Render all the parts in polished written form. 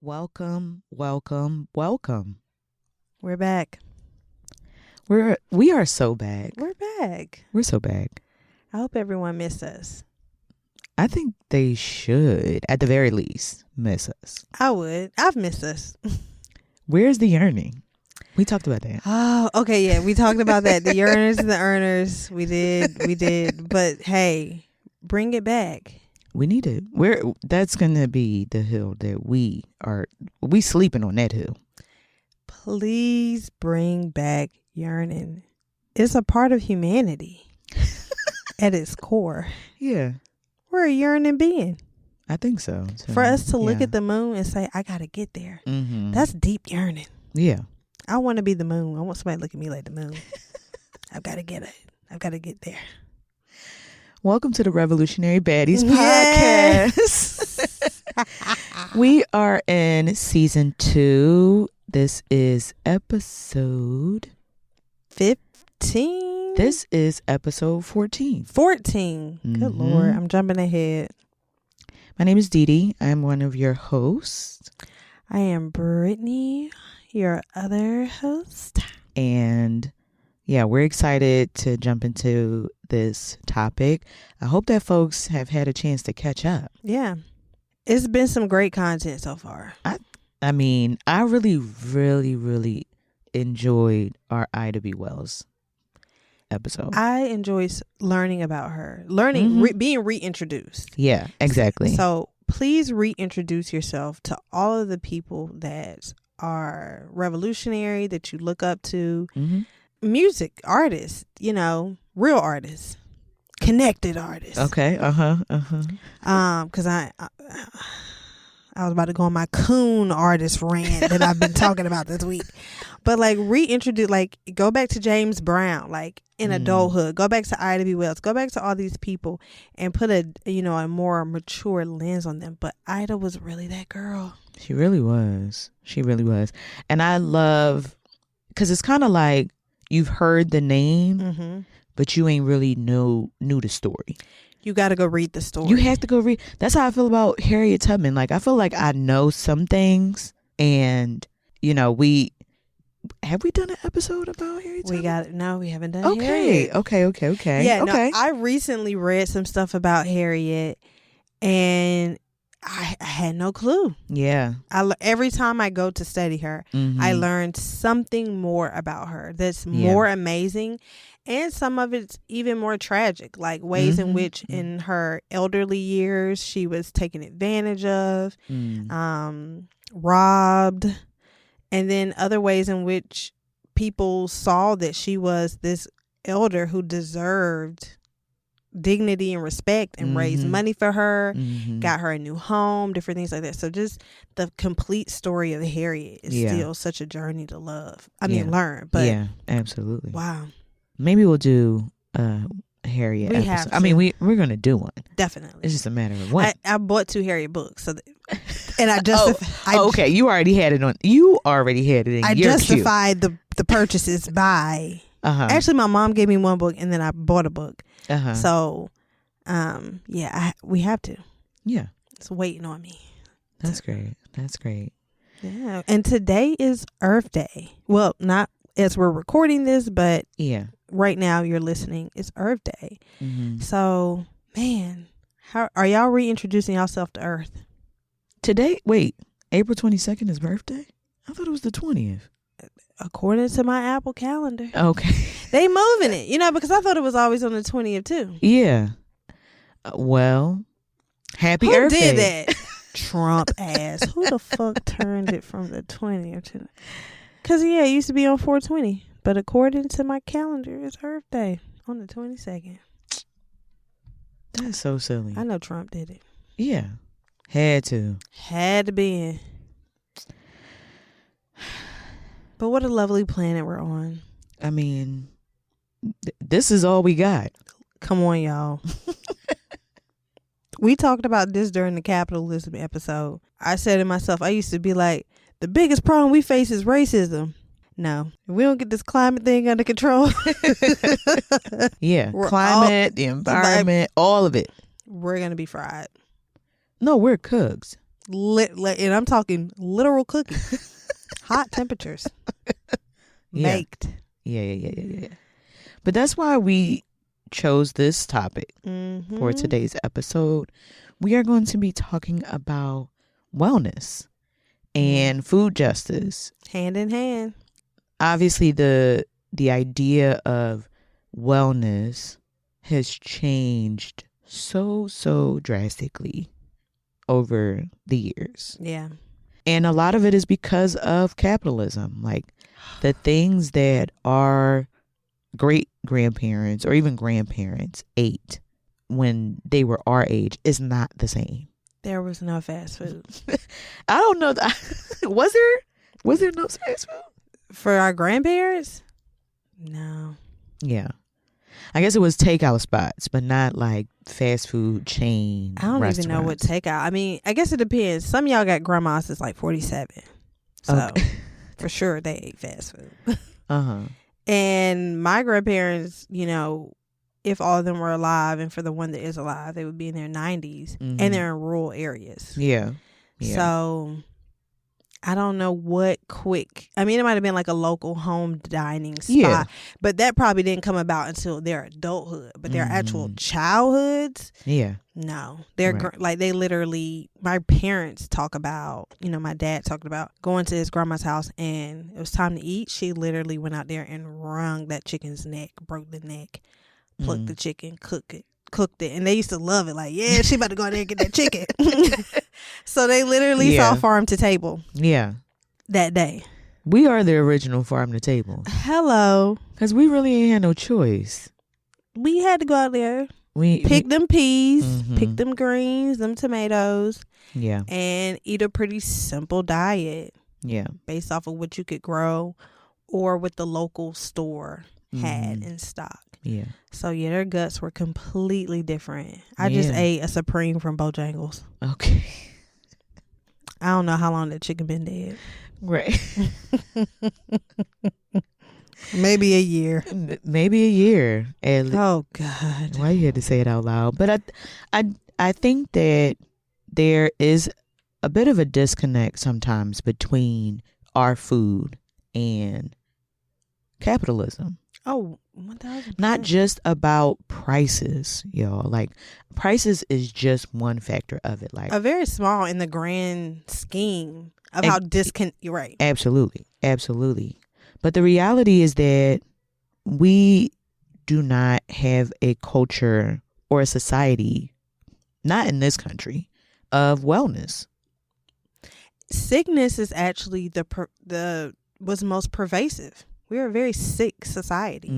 Welcome, welcome, welcome. We're back. We are so back. We're back. We're so back. I hope everyone missed us. I think they should, at the very least, miss us. I would. I've missed us. Where's the yearning? We talked about that. Oh, okay. Yeah, we talked about that. The yearners and the earners. We did. But hey, bring it back. We need it. That's gonna be the hill that we sleeping on that hill. Please bring back yearning. It's a part of humanity at its core. Yeah. We're a yearning being. I think so. For us to look at the moon and say, I gotta get there. Mm-hmm. That's deep yearning. Yeah. I want to be the moon. I want somebody to look at me like the moon. I've got to get it. I've got to get there. Welcome to the Revolutionary Baddies podcast. We are in season 2. This is episode 15. This is episode 14. 14. Good Lord. I'm jumping ahead. My name is Dee Dee. I'm one of your hosts. I am Brittany, your other host. And yeah, we're excited to jump into this topic. I hope that folks have had a chance to catch up. Yeah. It's been some great content so far. I mean, I really, really, really enjoyed our Ida B. Wells episode. I enjoy learning about her. Being reintroduced. Yeah, exactly. So please reintroduce yourself to all of the people that are revolutionary, that you look up to. Mm-hmm. Music artists, real artists, connected artists. Okay. Because I was about to go on my coon artist rant that I've been talking about this week, but reintroduce, go back to James Brown, in adulthood, go back to Ida B. Wells, go back to all these people and put a more mature lens on them. But Ida was really that girl. She really was. And I love, because it's kind of like, you've heard the name, but you ain't really knew the story. You got to go read the story. You have to go read. That's how I feel about Harriet Tubman. I feel like I know some things, and have we done an episode about Harriet Tubman? No, we haven't done Harriet. Okay. Yeah, okay. No, I recently read some stuff about Harriet, and I had no clue. Yeah. Every time I go to study her, I learned something more about her that's more amazing. And some of it's even more tragic, like ways in which in her elderly years, she was taken advantage of, robbed. And then other ways in which people saw that she was this elder who deserved dignity and respect and raised money for her, got her a new home, different things like that. So just the complete story of Harriet is still such a journey to learn. But yeah, absolutely. Wow. Maybe we'll do Harriet we episode. have to. I mean, we're going to do one. Definitely. It's just a matter of when. I bought 2 Harriet books. And I justified. Okay. You already had it in your I queue. justified the purchases by. Actually, my mom gave me 1 book and then I bought a book. So, we have to. Yeah. It's waiting on me. That's great. Yeah. And today is Earth Day. Well, not as we're recording this, but right now you're listening. It's Earth Day. So, man, how are y'all reintroducing yourself to Earth? Today, wait, April 22nd is birthday? I thought it was the 20th. According to my Apple calendar. Okay. They moving it, because I thought it was always on the 20th too. Yeah. Well, happy Who Earth Day. Who did that? Trump ass. Who the fuck turned it from the 20th to... Because, it used to be on 420. But according to my calendar, it's Earth Day on the 22nd. That's so silly. I know Trump did it. Yeah. Had to be. But what a lovely planet we're on. I mean, this is all we got. Come on, y'all. We talked about this during the capitalism episode. I said to myself, I used to be like, the biggest problem we face is racism. No, if we don't get this climate thing under control. Yeah, climate, the environment, all of it. We're going to be fried. No, we're cooks. And I'm talking literal cooking. Hot temperatures. Yeah. Baked. Yeah. But that's why we chose this topic for today's episode. We are going to be talking about wellness and food justice. Hand in hand. Obviously, the idea of wellness has changed so drastically over the years. Yeah. And a lot of it is because of capitalism. Like the things that our great grandparents or even grandparents ate when they were our age is not the same. There was no fast food. I don't know. Was there no fast food? For our grandparents? No. Yeah. I guess it was takeout spots, but not like fast food chain I don't even know what takeout. I mean, I guess it depends. Some of y'all got grandmas that's like 47. So for sure they ate fast food. And my grandparents, you know, if all of them were alive, and for the one that is alive, they would be in their 90s and they're in rural areas. Yeah. So I don't know what I mean, it might have been like a local home dining spot, but that probably didn't come about until their adulthood. But their actual childhoods, no, they're like they literally. My parents talk about, you know, my dad talked about going to his grandma's house, and it was time to eat. She literally went out there and wrung that chicken's neck, broke the neck, plucked the chicken, cooked it, and they used to love it. Like, yeah, she about to go in there and get that chicken. So they literally saw farm to table. Yeah. That day. We are the original farm to table. Hello. Because we really ain't had no choice. We had to go out there. Pick them peas, pick them greens, them tomatoes. Yeah. And eat a pretty simple diet. Yeah. Based off of what you could grow or what the local store had in stock. Yeah. So yeah, their guts were completely different. I just ate a Supreme from Bojangles. Okay. I don't know how long that chicken been dead. Right. Maybe a year. Maybe a year. Oh God. Why you had to say it out loud? But I think that there is a bit of a disconnect sometimes between our food and capitalism. Oh, 1,000%. Not just about prices, y'all. Like prices is just one factor of it. Like a very small in the grand scheme of how you're right. Absolutely. But the reality is that we do not have a culture or a society, not in this country, of wellness. Sickness is actually was most pervasive. We're a very sick society,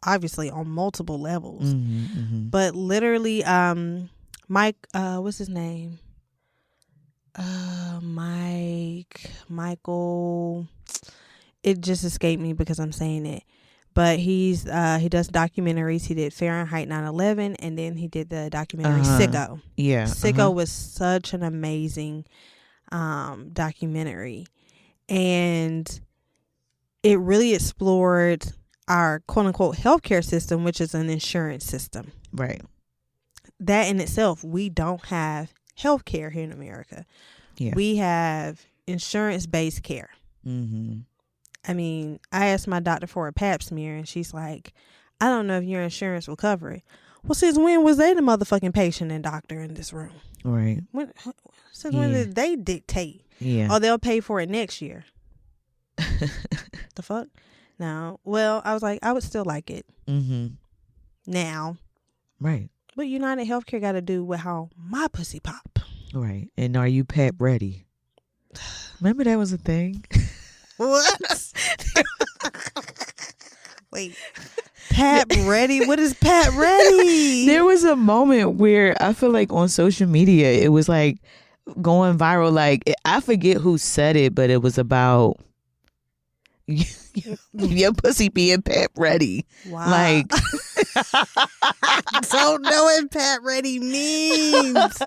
obviously on multiple levels. But literally, what's his name? Michael. It just escaped me because I'm saying it. But he does documentaries. He did Fahrenheit 9/11, and then he did the documentary Sicko. Yeah, Sicko was such an amazing documentary, and it really explored our quote unquote healthcare system, which is an insurance system. Right. That in itself, we don't have healthcare here in America. Yeah. We have insurance based care. I mean, I asked my doctor for a pap smear, and she's like, I don't know if your insurance will cover it. Well, since when was they the motherfucking patient and doctor in this room? Right. Since when did they dictate? Yeah. Oh, they'll pay for it next year. The fuck? No. Well, I was like, I would still like it. Now. Right. But United Healthcare got to do with how my pussy pop. Right. And are you PAP ready? Remember that was a thing? What? Wait. PAP ready? What is PAP ready? There was a moment where I feel like on social media it was like going viral. Like I forget who said it, but it was about your pussy being PAP ready. Wow. Like I don't know what PAP ready means.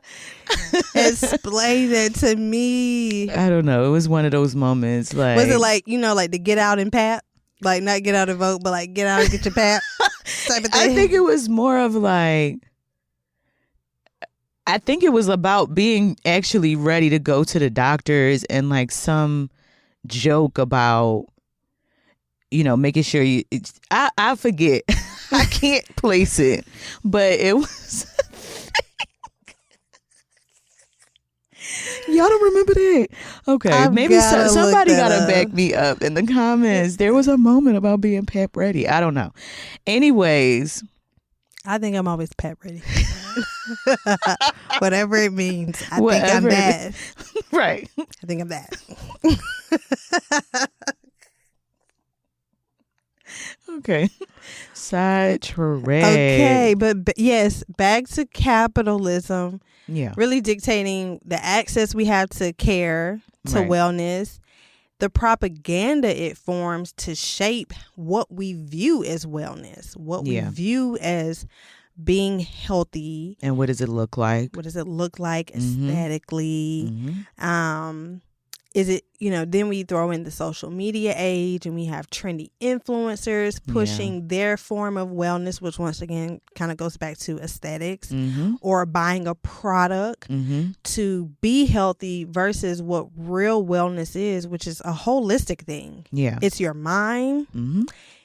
Explain that to me. I don't know. It was one of those moments. Like, was it like, you know, like to get out and PAP? Like not get out and vote, but like get out and get your PAP type of thing? I think it was more of like I think it was about being actually ready to go to the doctors, and like some joke about, making sure you. I forget. I can't place it, but it was. Y'all don't remember that? Okay, maybe somebody gotta back me up in the comments. There was a moment about being pep ready. I don't know. Anyways, I think I'm always pep ready. Whatever it means. I think I'm bad. Right. I think I'm bad. Okay. Sidetrack. Okay, but yes, back to capitalism. Yeah. Really dictating the access we have to care, to wellness, the propaganda it forms to shape what we view as wellness, what we view as being healthy. And what does it look like? What does it look like aesthetically? Is it, then we throw in the social media age, and we have trendy influencers pushing their form of wellness, which once again kind of goes back to aesthetics, or buying a product to be healthy versus what real wellness is, which is a holistic thing. Yeah. It's your mind,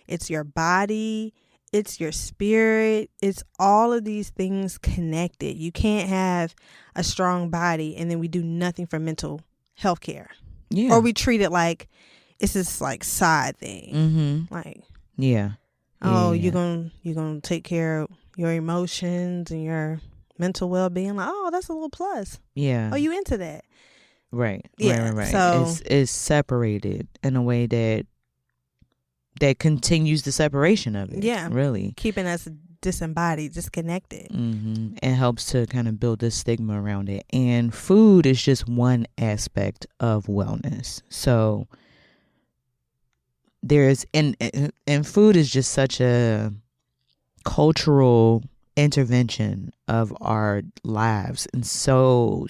it's your body, it's your spirit. It's all of these things connected. You can't have a strong body and then we do nothing for mental health care. Yeah. Or we treat it like it's this like side thing. Like, you're gonna take care of your emotions and your mental well-being. Like, oh, that's a little plus. Yeah. Oh, you into that? Right. Yeah. Right. So it's separated in a way that continues the separation of it. Yeah. Really. Keeping us disembodied, disconnected. It helps to kind of build this stigma around it. And food is just one aspect of wellness. So there's, and food is just such a cultural intervention of our lives in so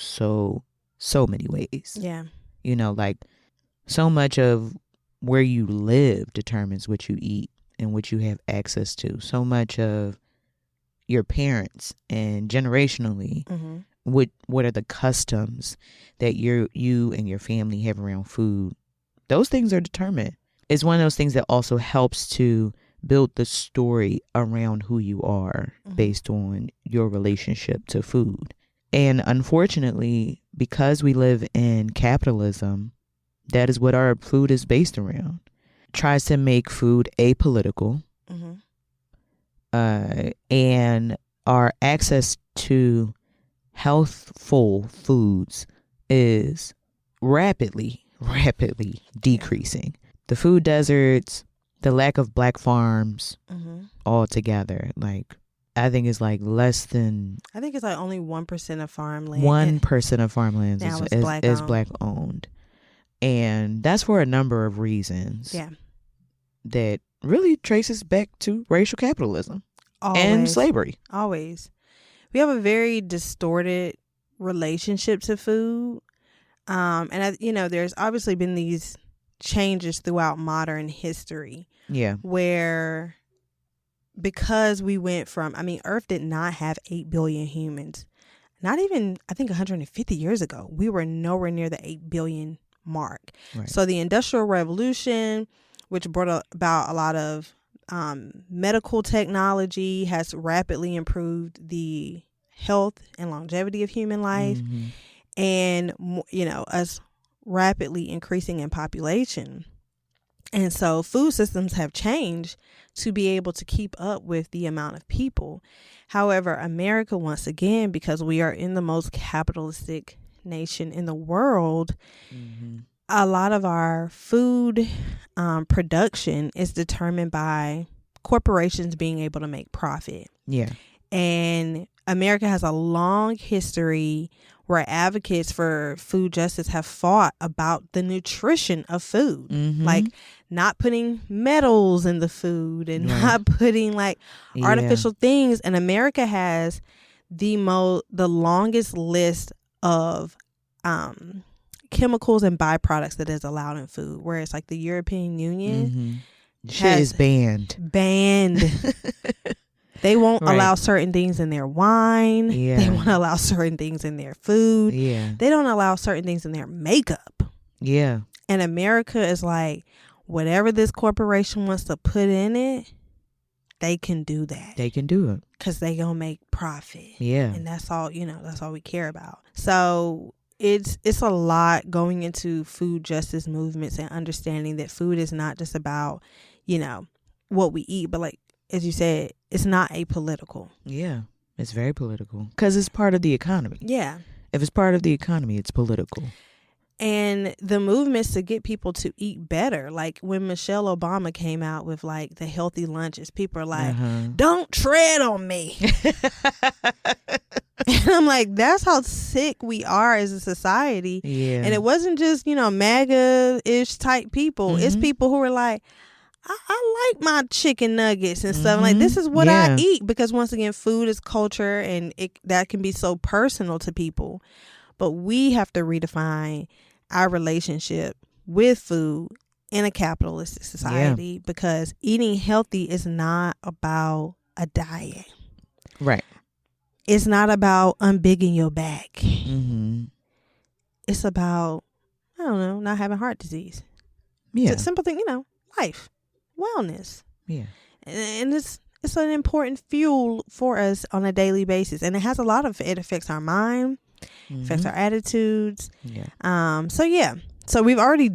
many ways. Yeah. Like so much of where you live determines what you eat and what you have access to. So much of your parents and generationally, what are the customs that you and your family have around food? Those things are determined. It's one of those things that also helps to build the story around who you are based on your relationship to food. And unfortunately, because we live in capitalism, that is what our food is based around. Tries to make food apolitical. And our access to healthful foods is rapidly decreasing. The food deserts, the lack of black farms altogether, like I think it's like less than... I think it's like only 1% of farmland. 1% of farmland is black owned. And that's for a number of reasons. Yeah. That really traces back to racial capitalism. Always. And slavery. Always. We have a very distorted relationship to food. And there's obviously been these changes throughout modern history. Yeah. Where because we went from, Earth did not have 8 billion humans. Not even, I think 150 years ago, we were nowhere near the 8 billion mark. Right. So the Industrial Revolution, which brought about a lot of medical technology, has rapidly improved the health and longevity of human life, and us rapidly increasing in population. And so food systems have changed to be able to keep up with the amount of people. However, America, once again, because we are in the most capitalistic nation in the world, a lot of our food production is determined by corporations being able to make profit. Yeah. And America has a long history where advocates for food justice have fought about the nutrition of food, like not putting metals in the food and not putting like artificial things. And America has the longest list of chemicals and byproducts that is allowed in food, whereas like the European Union shit is banned. They won't Right. allow certain things in their wine. Yeah. They won't allow certain things in their food. Yeah. They don't allow certain things in their makeup. Yeah. And America is like, whatever this corporation wants to put in it, they can do that. They can do it. Because they gonna make profit. Yeah. And that's all, that's all we care about. So it's a lot going into food justice movements and understanding that food is not just about, what we eat, but like, as you said, it's not apolitical. Yeah. It's very political because it's part of the economy. Yeah. If it's part of the economy, it's political. And the movements to get people to eat better, like when Michelle Obama came out with like the healthy lunches, people are like, don't tread on me. And I'm like, that's how sick we are as a society. Yeah. And it wasn't just, MAGA-ish type people. It's people who are like, I like my chicken nuggets and stuff. Like, this is what I eat. Because once again, food is culture and that can be so personal to people. But we have to redefine our relationship with food in a capitalistic society because eating healthy is not about a diet. Right. It's not about unbigging your back. Mm-hmm. It's about, I don't know, not having heart disease. Yeah. It's a simple thing, life, wellness. Yeah. And it's an important fuel for us on a daily basis. And it has it affects our mind. Affects our attitudes. Yeah. So we've already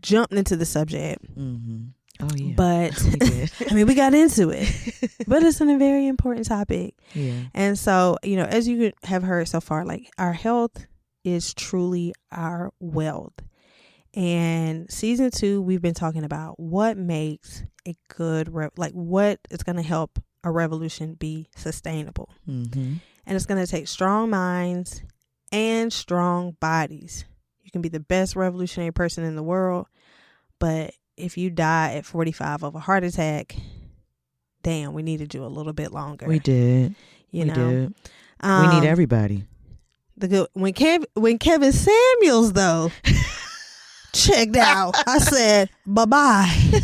jumped into the subject. Mm-hmm. Oh yeah. But we did. we got into it. But it's a very important topic. Yeah. And so, as you have heard so far, like our health is truly our wealth. And season 2, we've been talking about what makes a good, what is going to help a revolution be sustainable. Mm-hmm. And it's going to take strong minds and strong bodies. You can be the best revolutionary person in the world, but if you die at 45 of a heart attack, damn, we needed you a little bit longer. We did. We did. We need everybody. When Kevin Samuels though checked out, I said bye-bye.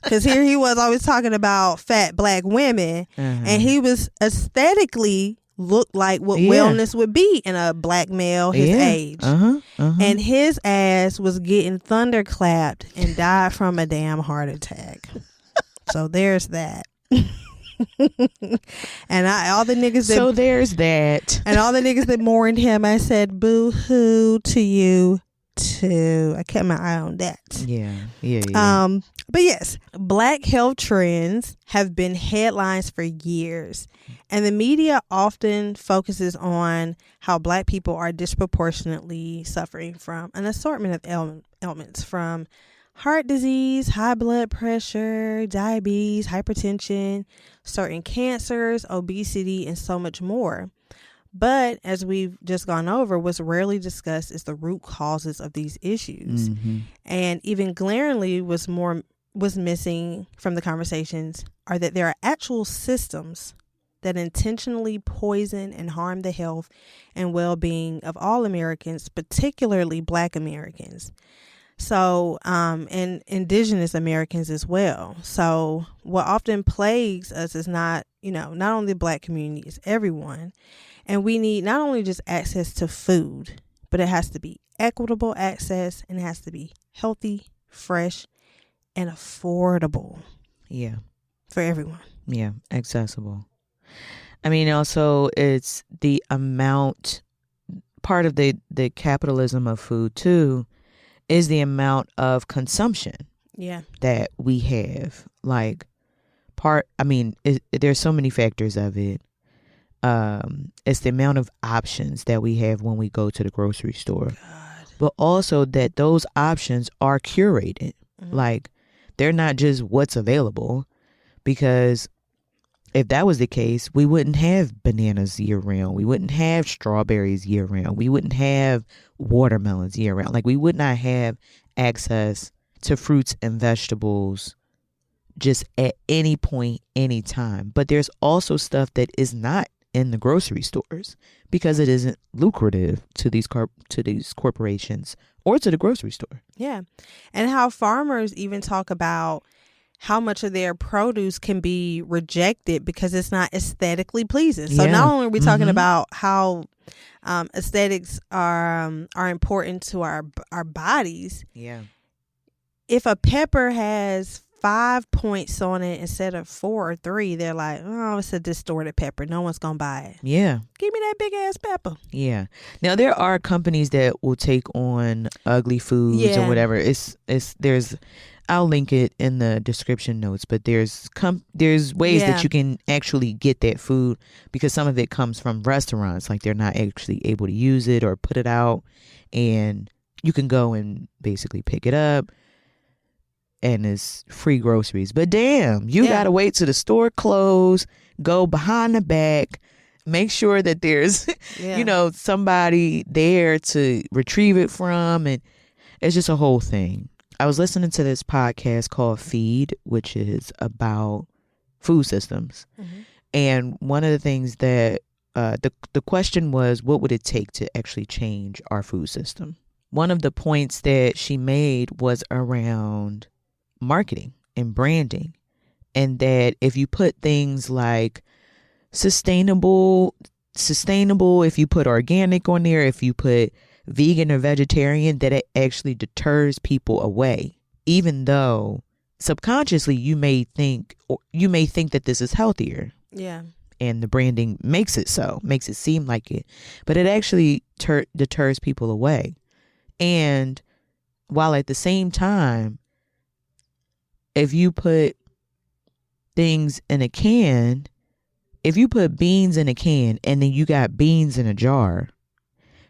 Because here he was always talking about fat black women, and he was aesthetically looked like what wellness would be in a black male his age. And his ass was getting thunderclapped and died from a damn heart attack. So there's that. And all the niggas that, so there's that. And all the niggas that mourned him, I said boo-hoo to you too. I kept my eye on that. Yeah. But yes, black health trends have been headlines for years, and the media often focuses on how black people are disproportionately suffering from an assortment of ailments, from heart disease, high blood pressure, diabetes, hypertension, certain cancers, obesity, and so much more. But as we've just gone over, what's rarely discussed is the root causes of these issues. And even glaringly was missing from the conversations are that there are actual systems that intentionally poison and harm the health and well-being of all Americans, particularly Black Americans. So, and indigenous Americans as well. So what often plagues us is not only the Black community, it's everyone. And we need not only just access to food, but it has to be equitable access, and it has to be healthy, fresh, and affordable. Yeah. For everyone. Yeah. Accessible. I mean, also it's the amount, part of the capitalism of food too, is the amount of consumption that we have. Like there's so many factors of it. It's the amount of options that we have when we go to the grocery store. But also that those options are curated. Like, they're not just what's available, because if that was the case, we wouldn't have bananas year round. We wouldn't have strawberries year round. We wouldn't have watermelons year round. Like, we would not have access to fruits and vegetables just at any point, any time. But there's also stuff that is not in the grocery stores because it isn't lucrative to these corporations or to the grocery store. Yeah. And how farmers even talk about how much of their produce can be rejected because it's not aesthetically pleasing. So Yeah. not only are we talking Mhm. about how aesthetics are important to our bodies. Yeah. If a pepper has 5 points on it instead of 4 or 3, they're like, oh, it's a distorted pepper. No one's gonna buy it. Yeah. Give me that big ass pepper. Yeah. Now there are companies that will take on ugly foods or Yeah. whatever. There's I'll link it in the description notes, but there's ways Yeah. that you can actually get that food because some of it comes from restaurants. Like they're not actually able to use it or put it out, and you can go and basically pick it up, and it's free groceries. But damn, you Yeah. gotta wait till the store close, go behind the back, make sure that there's Yeah. somebody there to retrieve it from, and it's just a whole thing. I was listening to this podcast called Feed, which is about food systems. Mhm. And one of the things that the question was, what would it take to actually change our food system? One of the points that she made was around marketing and branding, and that if you put things like sustainable, if you put organic on there, if you put vegan or vegetarian, that it actually deters people away, even though subconsciously you may think that this is healthier, Yeah. and the branding makes it seem like it, but it actually deters people away. And while at the same time, if you put things in a can, if you put beans in a can and then you got beans in a jar,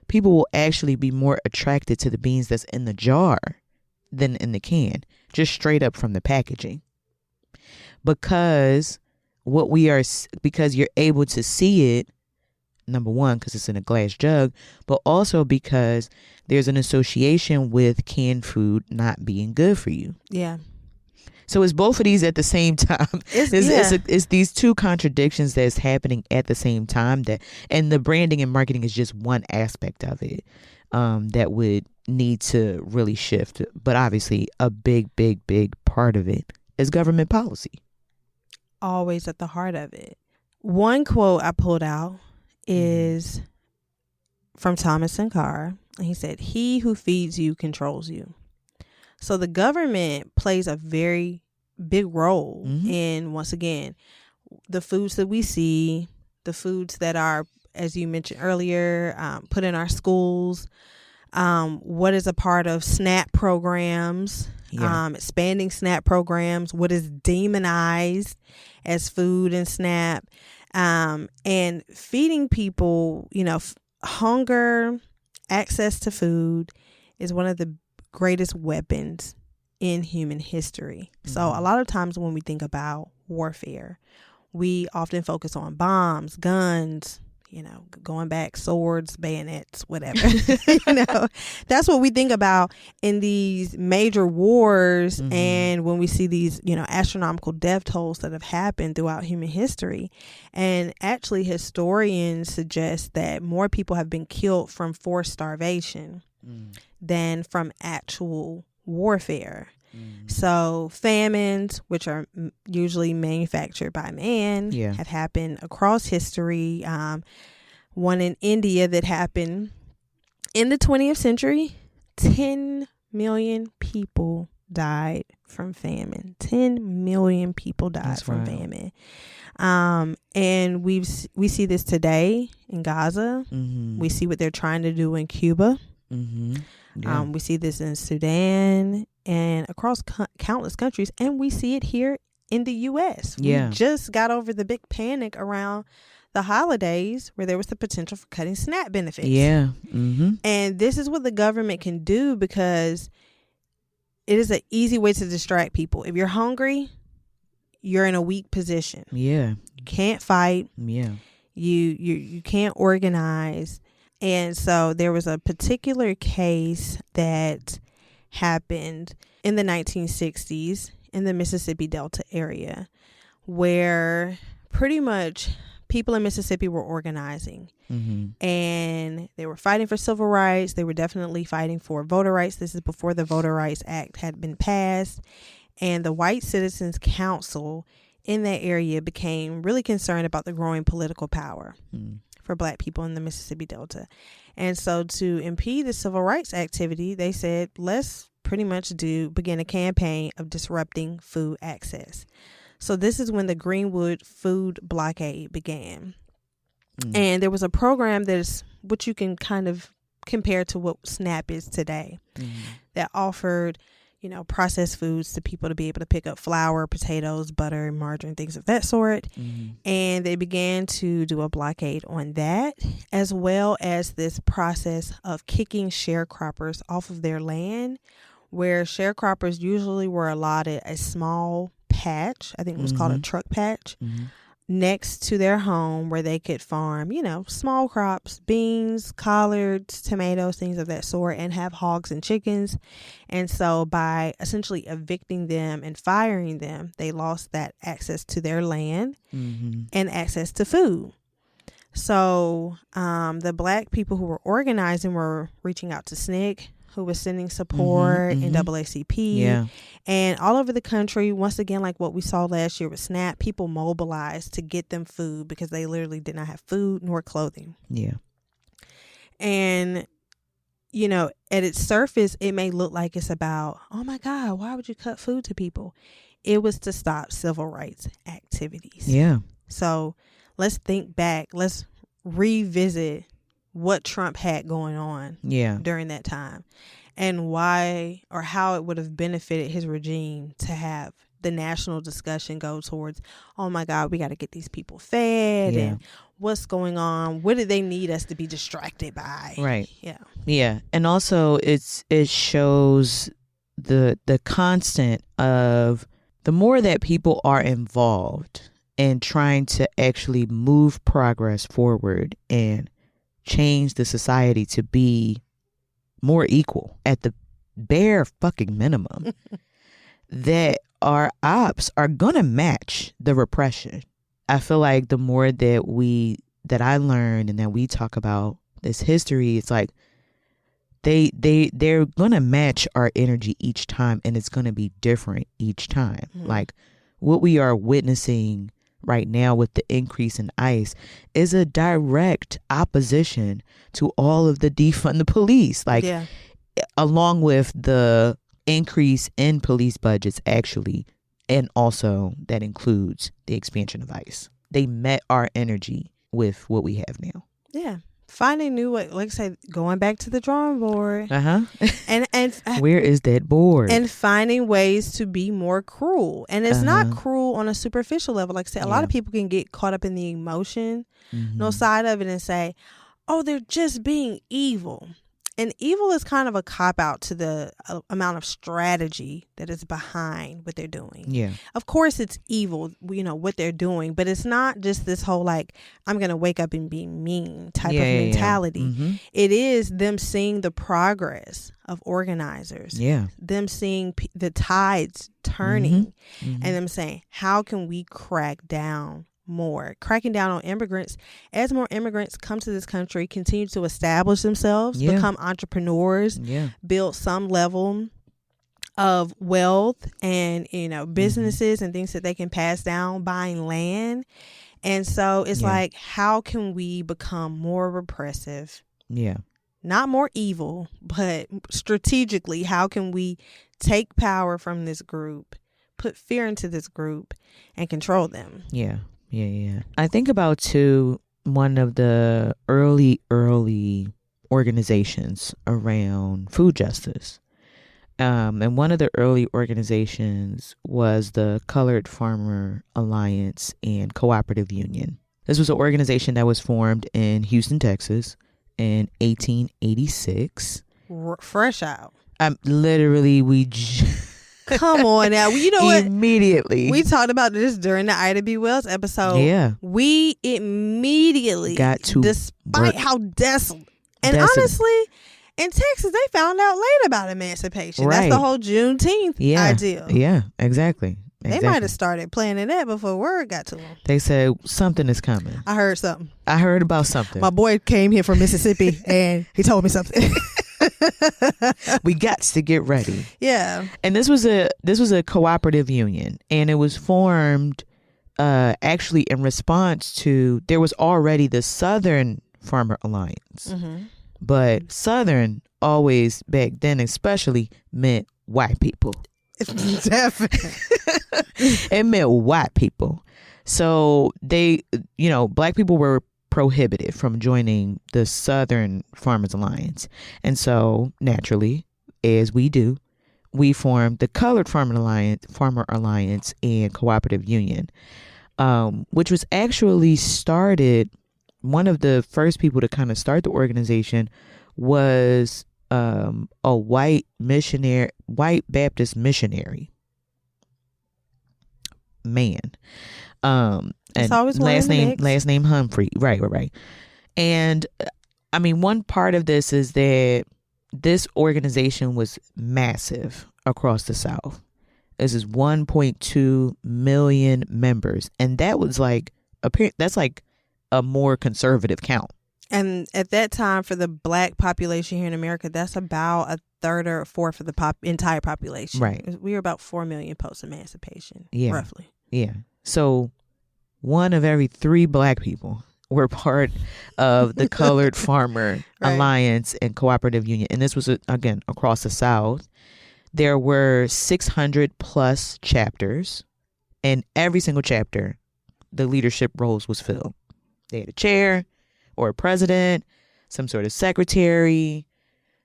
people will actually be more attracted to the beans that's in the jar than in the can, just straight up from the packaging. Because you're able to see it, number one, because it's in a glass jug, but also because there's an association with canned food not being good for you. Yeah. So it's both of these at the same time. It's these two contradictions that's happening at the same time, and the branding and marketing is just one aspect of it that would need to really shift. But obviously a big part of it is government policy. Always at the heart of it. One quote I pulled out is from Thomas Sankara. And he said, "He who feeds you controls you." So the government plays a very big role in, once again, the foods that we see, the foods that are, as you mentioned earlier, put in our schools, what is a part of SNAP programs, expanding SNAP programs, what is demonized as food in SNAP, and feeding people, hunger, access to food is one of the greatest weapons in human history. So a lot of times when we think about warfare, we often focus on bombs, guns, going back, swords, bayonets, whatever. That's what we think about in these major wars. And when we see these, astronomical death tolls that have happened throughout human history. And actually historians suggest that more people have been killed from forced starvation than from actual warfare. So famines, which are usually manufactured by man, have happened across history. One in India that happened in the 20th century, 10 million people died from famine. 10 million people died from famine. And we see this today in Gaza. We see what they're trying to do in Cuba. We see this in Sudan and across countless countries, and we see it here in the U.S. We just got over the big panic around the holidays where there was the potential for cutting SNAP benefits. And this is what the government can do, because it is an easy way to distract people. If you're hungry, you're in a weak position. You can't fight. You can't organize. And so there was a particular case that happened in the 1960s in the Mississippi Delta area, where pretty much people in Mississippi were organizing, and they were fighting for civil rights. They were definitely fighting for voter rights. This is before the Voter Rights Act had been passed. And the White Citizens Council in that area became really concerned about the growing political power for Black people in the Mississippi Delta. And so to impede the civil rights activity, they said, let's pretty much begin a campaign of disrupting food access. So this is when the Greenwood Food Blockade began. And there was a program that is what you can kind of compare to what SNAP is today, that offered, processed foods to people to be able to pick up flour, potatoes, butter, margarine, things of that sort. And they began to do a blockade on that, as well as this process of kicking sharecroppers off of their land, where sharecroppers usually were allotted a small patch, I think it was called a truck patch, next to their home where they could farm, small crops, beans, collards, tomatoes, things of that sort, and have hogs and chickens. And so by essentially evicting them and firing them, they lost that access to their land and access to food. So the Black people who were organizing were reaching out to SNCC, who was sending support, NAACP, and all over the country. Once again, like what we saw last year with SNAP, people mobilized to get them food because they literally did not have food nor clothing. And, at its surface, it may look like it's about, oh my God, why would you cut food to people? It was to stop civil rights activities. So let's think back. Let's revisit what Trump had going on during that time, and why or how it would have benefited his regime to have the national discussion go towards, oh my God, we got to get these people fed and what's going on. What do they need us to be distracted by? Right. And also it shows the constant of the more that people are involved in trying to actually move progress forward and change the society to be more equal at the bare fucking minimum, that our ops are gonna match the repression. I feel like the more that I learned and that we talk about this history, it's like they're gonna match our energy each time, and it's gonna be different each time. Like what we are witnessing right now with the increase in ICE is a direct opposition to all of the defund the police, along with the increase in police budgets actually, and also that includes the expansion of ICE. They met our energy with what we have now. Finding new way, like I said, going back to the drawing board. And where is that board? And finding ways to be more cruel. And it's not cruel on a superficial level. Like I said, a lot of people can get caught up in the emotion, no side of it, and say, oh, they're just being evil. And evil is kind of a cop-out to the amount of strategy that is behind what they're doing. Of course, it's evil, what they're doing, but it's not just this whole, like, I'm going to wake up and be mean type of mentality. It is them seeing the progress of organizers, them seeing the tides turning, and them saying, how can we crack down more, cracking down on immigrants as more immigrants come to this country, continue to establish themselves, become entrepreneurs, build some level of wealth and, businesses and things that they can pass down, buying land. And so it's like, how can we become more repressive? Not more evil, but strategically, how can we take power from this group, put fear into this group, and control them? I think about too, one of the early organizations around food justice. And one of the early organizations was the Colored Farmer Alliance and Cooperative Union. This was an organization that was formed in Houston, Texas in 1886. Fresh out. Come on now. You know what? Immediately. We talked about this during the Ida B. Wells episode. We immediately got to despite how desolate. And honestly, in Texas, they found out late about emancipation. That's the whole Juneteenth ideal. Yeah, exactly. They might have started planning that before word got to them. They said something is coming. I heard something. I heard about something. My boy came here from Mississippi and he told me something. We got to get ready. Yeah. And this was a cooperative union, and it was formed actually in response to, there was already the Southern Farmer Alliance. Mm-hmm. But Southern always back then especially meant white people. Definitely. It meant white people. So they, black people were prohibited from joining the Southern Farmers Alliance. And so naturally, as we do, we formed the Colored Farmer Alliance and Cooperative Union, which was actually started. One of the first people to kind of start the organization was a white Baptist missionary man. And last name Humphrey. Right. And I mean, one part of this is that this organization was massive across the South. This is 1.2 million members, and that was that's like a more conservative count. And at that time, for the black population here in America, that's about a third or a fourth of the entire population. Right. We were about 4 million post-emancipation, roughly. Yeah. So 1 of every 3 black people were part of the Colored Farmer Alliance and Cooperative Union. And this was, again, across the South. There were 600 plus chapters. And every single chapter, the leadership roles was filled. They had a chair or a president, some sort of secretary.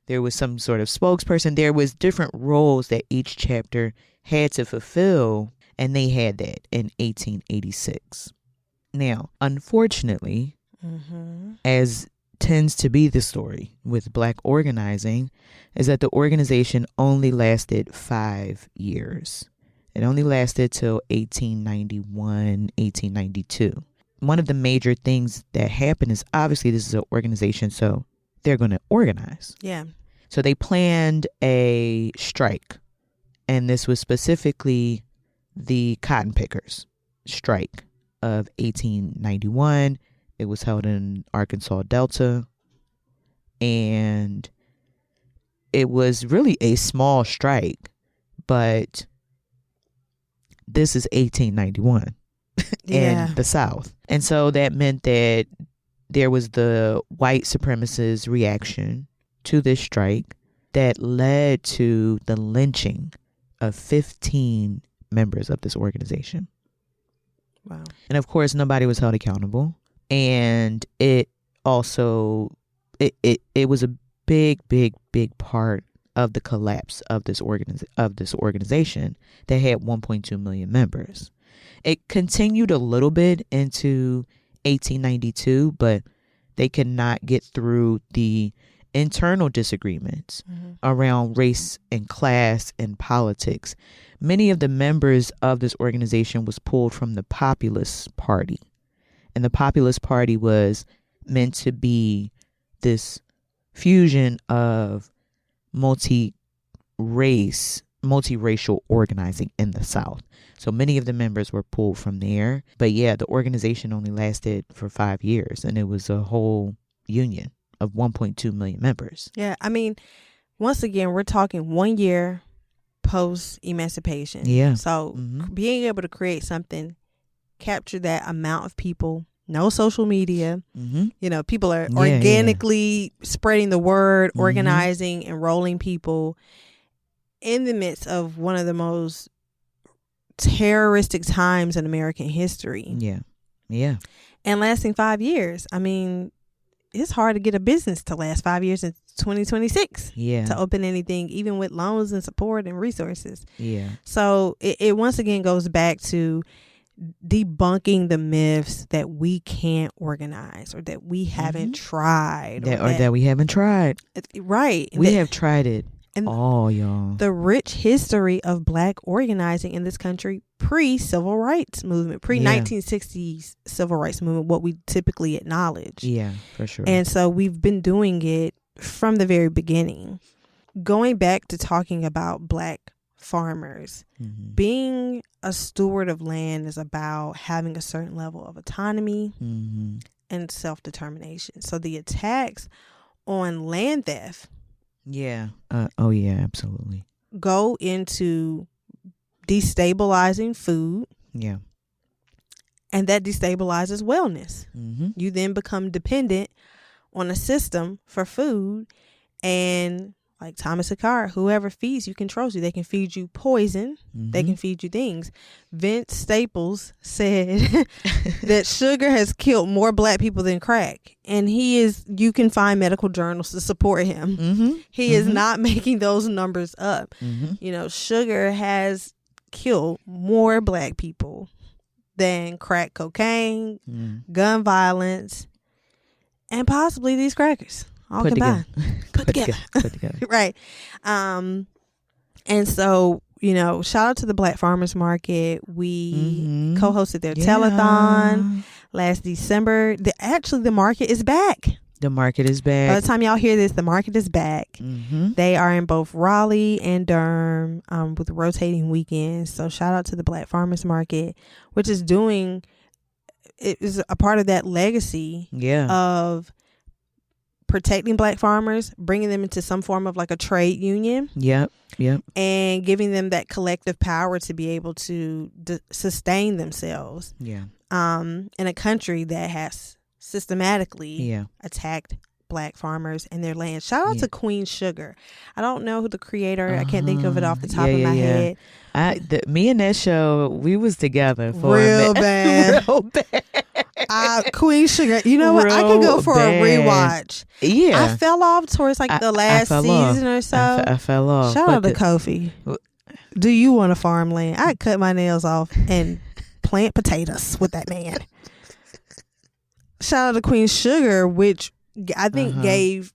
There was some sort of spokesperson. There was different roles that each chapter had to fulfill, and they had that in 1886. Now, unfortunately, as tends to be the story with black organizing, is that the organization only lasted 5 years. It only lasted till 1891, 1892. One of the major things that happened is, obviously this is an organization, so they're going to organize. Yeah. So they planned a strike, and this was specifically the cotton pickers strike of 1891. It was held in Arkansas Delta, and it was really a small strike, but this is 1891 in the South. And so that meant that there was the white supremacist reaction to this strike that led to the lynching of 15 members of this organization. Wow. And of course, nobody was held accountable. And it also, it was a big part of the collapse of this organization that had 1.2 million members. It continued a little bit into 1892, but they could not get through the internal disagreements around race and class and politics. Many of the members of this organization was pulled from the Populist Party. And the Populist Party was meant to be this fusion of multiracial organizing in the South. So many of the members were pulled from there. But yeah, the organization only lasted for 5 years, and it was a whole union of 1.2 million members. Yeah, I mean, once again, we're talking 1 year post-emancipation. Yeah. So being able to create something, capture that amount of people, no social media, people are organically spreading the word, organizing, enrolling people in the midst of one of the most terroristic times in American history. Yeah. And lasting 5 years. I mean, it's hard to get a business to last 5 years in 2026 to open anything, even with loans and support and resources. Yeah. So it once again goes back to debunking the myths that we can't organize or that we haven't tried. That we haven't tried. Right. We have tried it. And y'all. The rich history of black organizing in this country pre-civil rights movement, pre-1960s civil rights movement, what we typically acknowledge. Yeah, for sure. And so we've been doing it from the very beginning. Going back to talking about black farmers, being a steward of land is about having a certain level of autonomy and self-determination. So the attacks on land theft Yeah. Oh yeah, absolutely. go into destabilizing food, Yeah. and that destabilizes wellness. Mm-hmm. You then become dependent on a system for food, and like Thomas Sankara, whoever feeds you controls you. They can feed you poison. They Mm-hmm. can feed you things. Vince Staples said that sugar has killed more black people than crack. And you can find medical journals to support him. Mm-hmm. He is not making those numbers up. Mm-hmm. Sugar has killed more black people than crack cocaine, gun violence, and possibly these crackers. All combined. Put together. Right. And so, shout out to the Black Farmers Market. We co-hosted their telethon last December. The market is back. The market is back. By the time y'all hear this, the market is back. Mm-hmm. They are in both Raleigh and Durham with rotating weekends. So shout out to the Black Farmers Market, which is it is a part of that legacy of protecting black farmers, bringing them into some form of like a trade union. Yep. And giving them that collective power to be able to sustain themselves. Yeah. In a country that has systematically attacked black farmers and their land. Shout out to Queen Sugar. I don't know who the creator. I can't think of it off the top of my head. Me and that show, we was together for real bad. Real bad. Queen Sugar. You know what? I could go for a rewatch. Yeah. I fell off towards like the last season or so. I fell off. Shout out to Kofi. Do you want a farmland? I cut my nails off and plant potatoes with that man. Shout out to Queen Sugar, which I think gave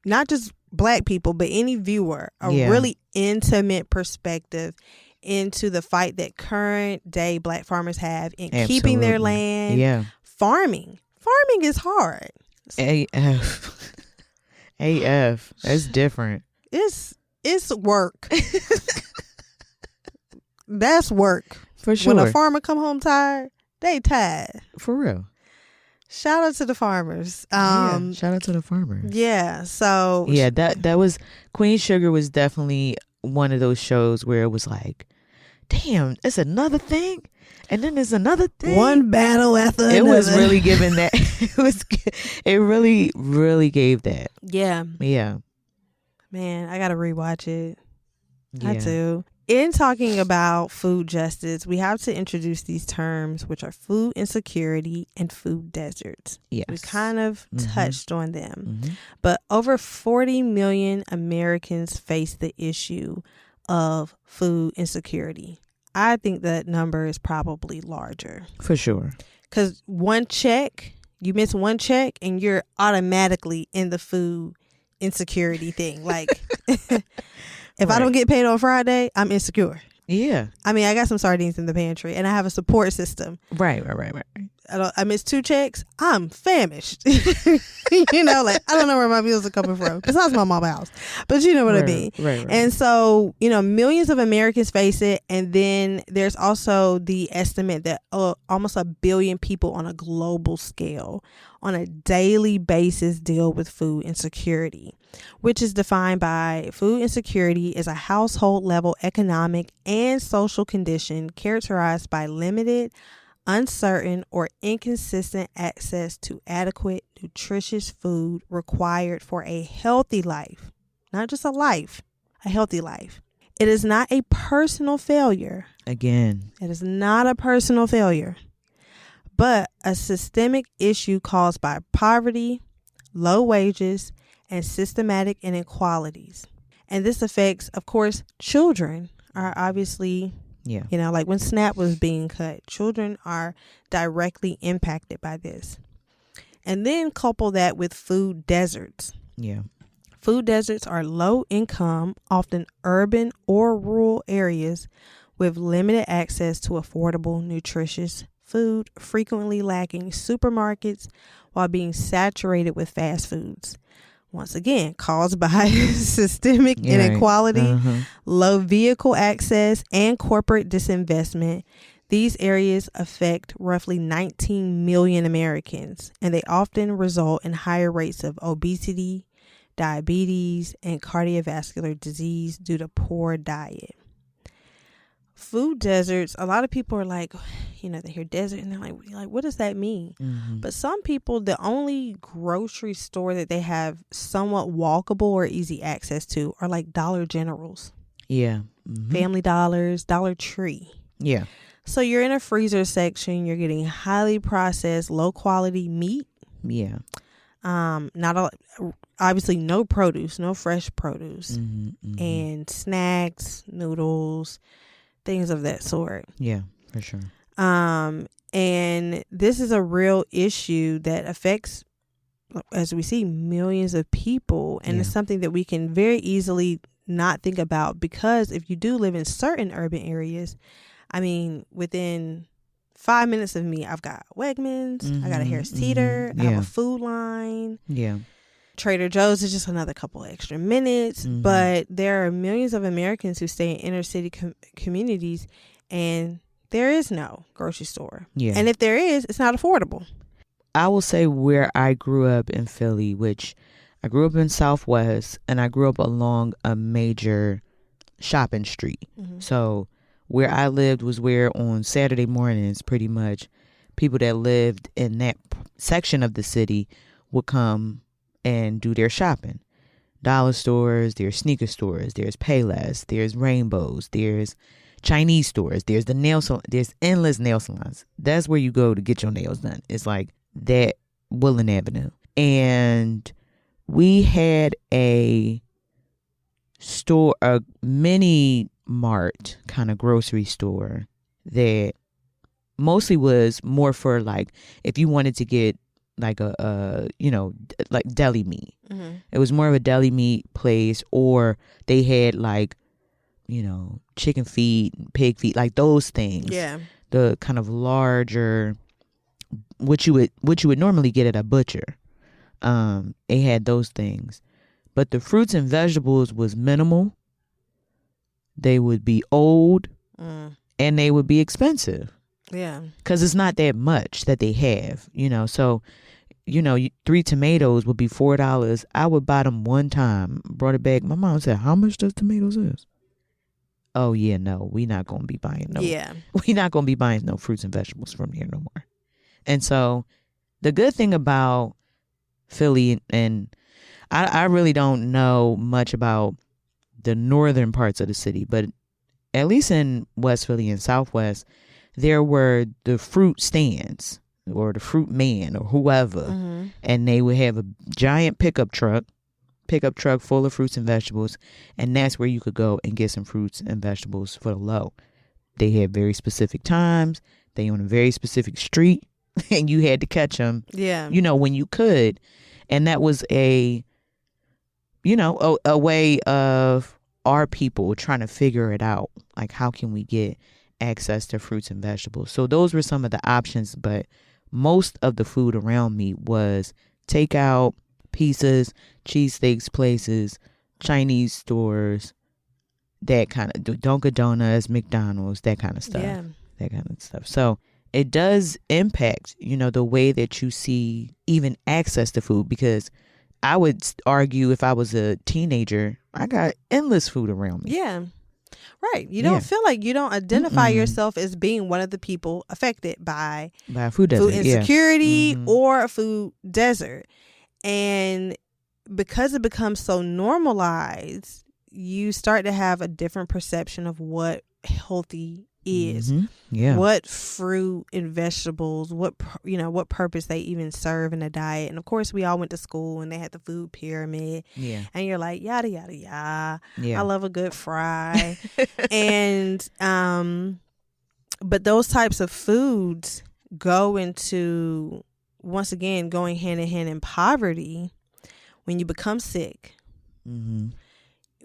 not just black people, but any viewer a really intimate perspective into the fight that current day black farmers have in keeping their land. Yeah. Farming is hard. AF. That's different. It's work. That's work. For sure. When a farmer come home tired, they tired. For real. Shout out to the farmers. Shout out to the farmers. Yeah. So that was Queen Sugar was definitely one of those shows where it was like, damn, it's another thing, and then there's another thing. One battle after another. It was really giving that. It really, really gave that. Yeah. Yeah. Man, I gotta rewatch it. Yeah. I do. In talking about food justice, we have to introduce these terms, which are food insecurity and food deserts. Yes. We kind of touched on them. But over 40 million Americans face the issue of food insecurity. I think that number is probably larger. For sure. Because you miss one check and you're automatically in the food insecurity thing. Like... If I don't get paid on Friday, I'm insecure. Yeah. I mean, I got some sardines in the pantry and I have a support system. Right. I missed 2 checks. I'm famished. I don't know where my meals are coming from. Besides my mom's house. But you know what I mean. Right. And so, millions of Americans face it. And then there's also the estimate that almost 1 billion people on a global scale on a daily basis deal with food insecurity, which is defined by food insecurity as a household level economic and social condition characterized by limited, uncertain, or inconsistent access to adequate, nutritious food required for a healthy life. Not just a life, a healthy life. It is not a personal failure. Again. It is not a personal failure, but a systemic issue caused by poverty, low wages, and systematic inequalities. And this affects, of course, children are obviously... Yeah. Like when SNAP was being cut, children are directly impacted by this. And then couple that with food deserts. Yeah. Food deserts are low income, often urban or rural areas with limited access to affordable, nutritious food, frequently lacking supermarkets while being saturated with fast foods. Once again, caused by systemic inequality, low vehicle access, and corporate disinvestment. These areas affect roughly 19 million Americans, and they often result in higher rates of obesity, diabetes, and cardiovascular disease due to poor diet. Food deserts, a lot of people are like, they hear desert and they're like, what does that mean? Mm-hmm. But some people, the only grocery store that they have somewhat walkable or easy access to are like Dollar Generals. Yeah. Mm-hmm. Family Dollars, Dollar Tree. Yeah. So you're in a freezer section. You're getting highly processed, low quality meat. Yeah. Obviously no produce, no fresh produce, Mm-hmm. Mm-hmm. and snacks, noodles, things of that sort. Yeah, for sure. And this is a real issue that affects, as we see, millions of people, and it's something that we can very easily not think about, because if you do live in certain urban areas, within 5 minutes of me, I've got Wegmans, Mm-hmm. I got a Harris Teeter, I have a Food Line. Yeah. Trader Joe's is just another couple extra minutes. Mm-hmm. But there are millions of Americans who stay in inner city communities, and there is no grocery store. Yeah. And if there is, it's not affordable. I will say where I grew up in Philly, which I grew up in Southwest, and I grew up along a major shopping street. Mm-hmm. So where I lived was where on Saturday mornings, pretty much, people that lived in that section of the city would come and do their shopping. Dollar stores, there's sneaker stores, there's Payless, there's Rainbows, there's Chinese stores, there's the nail salon, there's endless nail salons. That's where you go to get your nails done. It's like that, Woodland Avenue. And we had a store, a mini mart kind of grocery store that mostly was more for like if you wanted to get like like deli meat. Mm-hmm. It was more of a deli meat place, or they had like, chicken feet, pig feet, like those things. Yeah. The kind of larger, what you would normally get at a butcher. It had those things, but the fruits and vegetables was minimal. They would be old, and they would be expensive. Yeah. Because it's not that much that they have, So, 3 tomatoes would be $4. I would buy them one time, brought it back. My mom said, "How much does tomatoes is?" Oh yeah, no, we not gonna be buying no. Yeah. We not gonna be buying no fruits and vegetables from here no more. And so, the good thing about Philly, and I really don't know much about the northern parts of the city, but at least in West Philly and Southwest, there were the fruit stands or the fruit man or whoever, Mm-hmm. and they would have a giant pickup truck full of fruits and vegetables, and that's where you could go and get some fruits and vegetables for the low. They had very specific times. They on a very specific street, and you had to catch them. Yeah. When you could, and that was a way of our people trying to figure it out. Like, how can we get access to fruits and vegetables? So those were some of the options, but most of the food around me was takeout, pizzas, cheesesteaks places, Chinese stores, that kind of Dunkin' Donuts, McDonald's, that kind of stuff. Yeah. That kind of stuff. So it does impact, the way that you see even access to food, because I would argue if I was a teenager, I got endless food around me. Yeah. Right. You don't feel like, you don't identify Mm-mm. yourself as being one of the people affected by a food desert, food insecurity Mm-hmm. or a food desert. And because it becomes so normalized, you start to have a different perception of what healthy is. Mm-hmm. Yeah. What fruit and vegetables, what purpose they even serve in a diet. And of course, we all went to school and they had the food pyramid. Yeah. And you're like, yada yada yada. Yeah. I love a good fry. And but those types of foods go into, once again, going hand in hand in poverty when you become sick. Mm-hmm.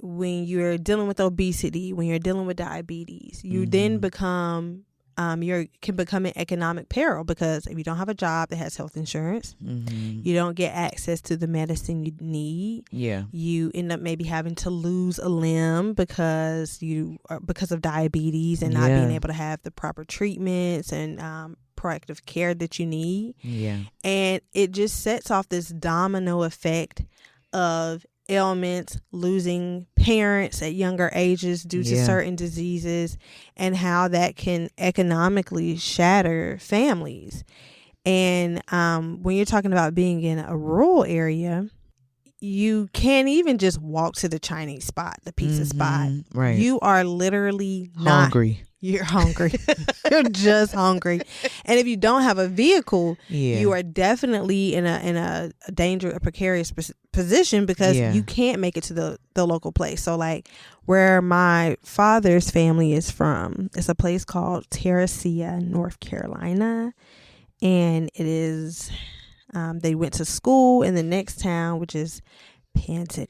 When you're dealing with obesity, when you're dealing with diabetes, you then become can become an economic peril, because if you don't have a job that has health insurance, you don't get access to the medicine you need. Yeah. You end up maybe having to lose a limb because of diabetes and not being able to have the proper treatments and proactive care that you need. Yeah. And it just sets off this domino effect of ailments, losing parents at younger ages due to certain diseases, and how that can economically shatter families. And when you're talking about being in a rural area, you can't even just walk to the Chinese spot, the pizza spot. Right. You are literally hungry. You're hungry. You're just hungry. And if you don't have a vehicle, you are definitely in a dangerous, a precarious position, because you can't make it to the local place. So like where my father's family is from, it's a place called Terracea, North Carolina. And it is, they went to school in the next town, which is Pantego.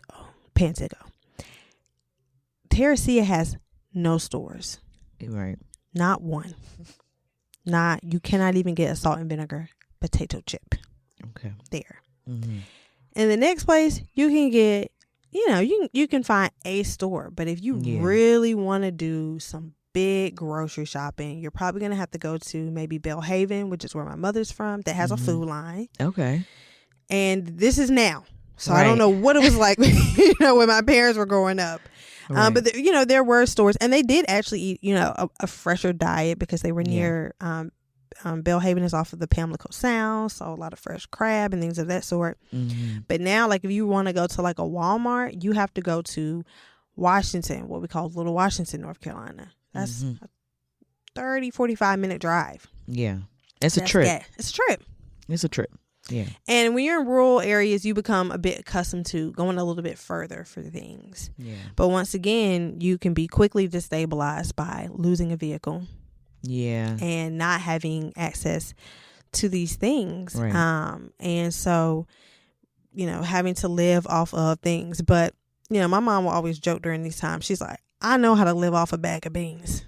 Terracea has no stores. Right. Not one. You cannot even get a salt and vinegar potato chip. Okay. There. Mm-hmm. And the next place you can get, you can find a store. But if you really want to do some big grocery shopping, you're probably going to have to go to maybe Belhaven, which is where my mother's from, that has a food line. Okay. And this is now. So I don't know what it was like, when my parents were growing up. Right. But there were stores, and they did actually eat, a fresher diet, because they were near, Belhaven is off of the Pamlico Sound, so a lot of fresh crab and things of that sort. Mm-hmm. But now, like, if you want to go to like a Walmart, you have to go to Washington, what we call Little Washington, North Carolina. That's a 45 minute drive. Yeah. It's a trip. It's a trip. Yeah. And when you're in rural areas, you become a bit accustomed to going a little bit further for things. Yeah. But once again, you can be quickly destabilized by losing a vehicle. Yeah. And not having access to these things. Right. And so, having to live off of things. But, my mom will always joke during these times. She's like, I know how to live off a bag of beans.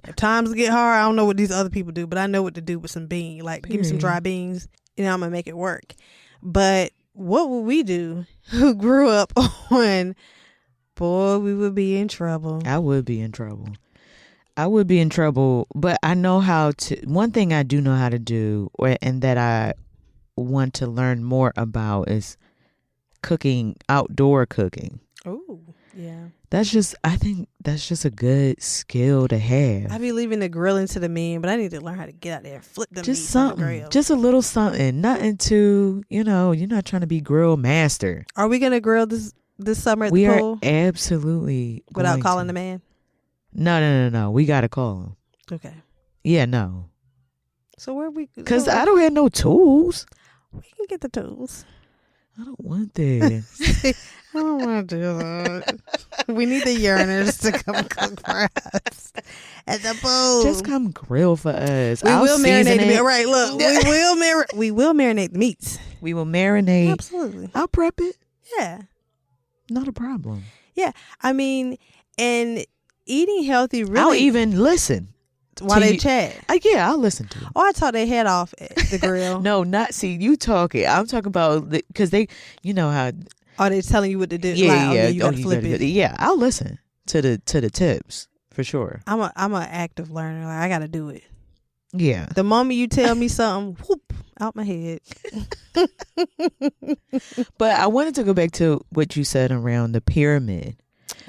If times get hard, I don't know what these other people do, but I know what to do with some beans. Like, give me some dry beans. I'm going to make it work. But what would we do who grew up on, boy, we would be in trouble. I would be in trouble. But I know how to, one thing I do know how to do, and that I want to learn more about, is outdoor cooking. Oh, yeah. I think that's just a good skill to have. I be leaving the grilling to the men, but I need to learn how to get out there and flip them just meats something, on the grill. just a little something. Nothing too, you're not trying to be grill master. Are we gonna grill this summer at the pool? We are absolutely without calling the man. No. We gotta call him. Okay. Yeah, no. So where we? Because I don't have no tools. We can get the tools. I don't want that. I don't want to do that. We need the yearners to come cook for us at the pool. Just come grill for us. We will marinate the meat. Right, look. We will marinate the meats. We will marinate. Absolutely. I'll prep it. Yeah. Not a problem. Yeah. I mean, and eating healthy really. I'll even listen. While they chat. Yeah, I'll listen to them. Oh, I taught their head off at the grill. No, you talking. I'm talking about, because they, how. Oh, they're telling you what to do. Yeah. You gotta flip it. Yeah, I'll listen to the tips for sure. I'm an active learner. Like, I gotta do it. Yeah. The moment you tell me something, whoop, out my head. But I wanted to go back to what you said around the pyramid,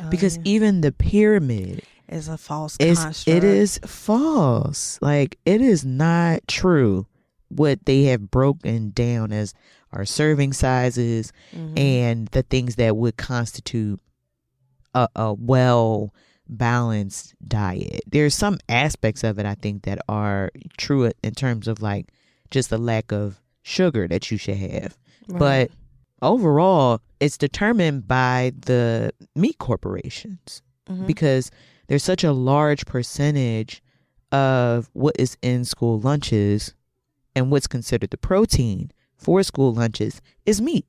because even the pyramid is a false construct. It is false. Like, it is not true what they have broken down as our serving sizes and the things that would constitute a well balanced diet. There's some aspects of it, I think, that are true in terms of like just the lack of sugar that you should have. Right. But overall, it's determined by the meat corporations, because there's such a large percentage of what is in school lunches and what's considered the protein for school lunches is meat.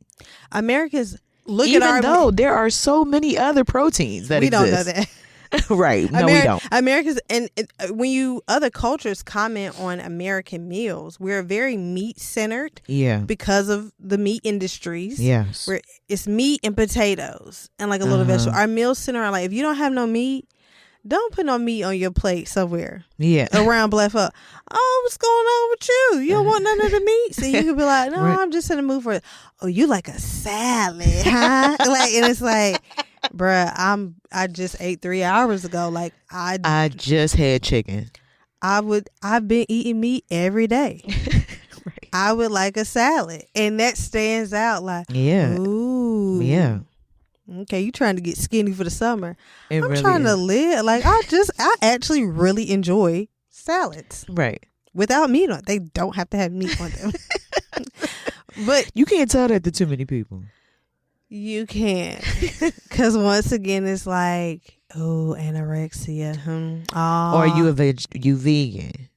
Even though there are so many other proteins that exist. We don't know that. Right. No, we don't. When other cultures comment on American meals, we're very meat centered. Yeah. Because of the meat industries. Yes. It's meat and potatoes and like a little vegetable. Our meal center are like, if you don't have no meat, don't put no meat on your plate somewhere. Yeah. Around Black folk. Oh, what's going on with you? You don't want none of the meat? So you could be like, no, Right. I'm just in the mood for it. Oh, you like a salad, huh? Like, and it's like, bruh, I just ate 3 hours ago. Like I just had chicken. I've been eating meat every day. Right. I would like a salad. And that stands out like, Yeah. ooh. Yeah. Okay, you trying to get skinny for the summer. It I'm really trying to is. live. Like, I actually really enjoy salads Right. without meat on it. They don't have to have meat on them. But You can't tell that to too many people. you can't. Because once again, it's like, oh, anorexia. Or you you vegan,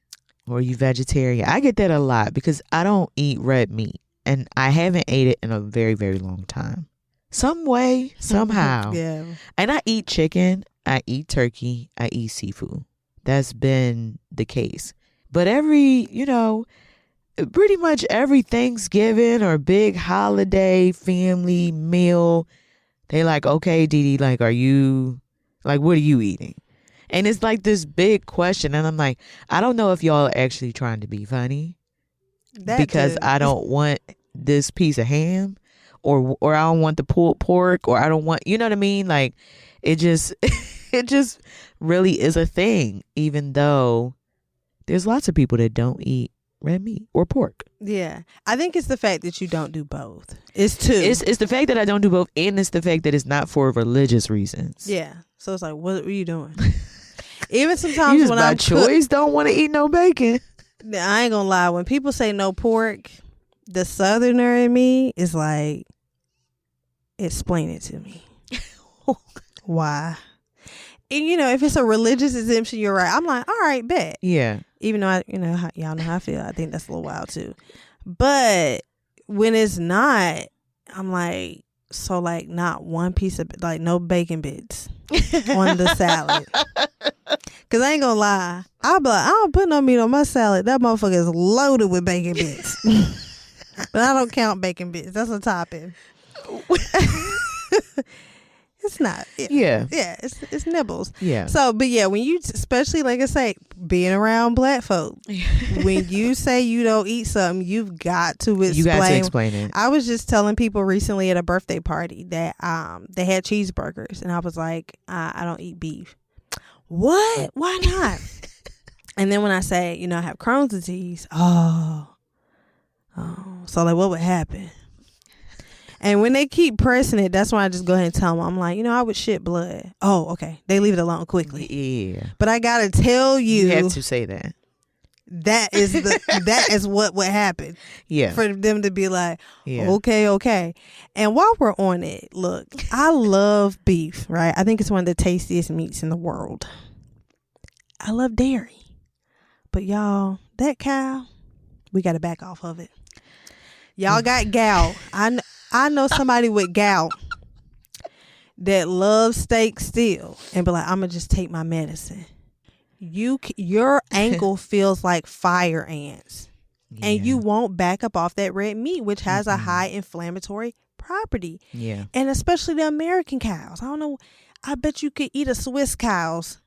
or you vegetarian. I get that a lot because I don't eat red meat, and I haven't ate it in a very, very long time. Some way, somehow. Yeah. And I eat chicken, I eat turkey, I eat seafood. That's been the case. But pretty much every Thanksgiving or big holiday family meal, they like, okay, Dee Dee, like, what are you eating? And it's like this big question. And I'm like, I don't know if y'all are actually trying to be funny because I don't want this piece of ham or I don't want the pulled pork, or I don't want, you know what I mean? Like, it just really is a thing, even though there's lots of people that don't eat red meat or pork. Yeah. I think it's the fact that you don't do both. It's two. It's the fact that I don't do both, and it's the fact that it's not for religious reasons. Yeah. So it's like, what are you doing? Even sometimes You just when by I'm choice don't want to eat no bacon. I ain't gonna lie. When people say no pork, the southerner in me is like, explain it to me. Why? And if it's a religious exemption, you're right. I'm like, all right, bet. Yeah. Even though y'all know how I feel. I think that's a little wild too. But when it's not, I'm like, so like not one piece of, like, no bacon bits on the salad. Cause I ain't gonna lie, I'll be like, I don't put no meat on my salad. That motherfucker is loaded with bacon bits. But I don't count bacon bits. That's a topping. It's not. Yeah. Yeah, it's nibbles. Yeah. So, but yeah, when you, especially like I say, being around black folk, when you say you don't eat something, you've got to explain. You got to explain it. I was just telling people recently at a birthday party that they had cheeseburgers, and I was like, I don't eat beef. What? Why not? And then when I say, I have Crohn's disease, so like, what would happen? And when they keep pressing it, that's why I just go ahead and tell them. I'm like, I would shit blood. Oh, okay. They leave it alone quickly. Yeah. But I gotta tell you, You have to say that. that is what would happen. Yeah. For them to be like, Yeah. okay. And while we're on it, look, I love beef, right? I think it's one of the tastiest meats in the world. I love dairy. But y'all, that cow, we got to back off of it. Y'all got gout. I know somebody with gout that loves steak still and be like, I'm going to just take my medicine. Your ankle feels like fire ants. Yeah. And you won't back up off that red meat, which has a high inflammatory property. Yeah. And especially the American cows. I don't know. I bet you could eat a Swiss cow's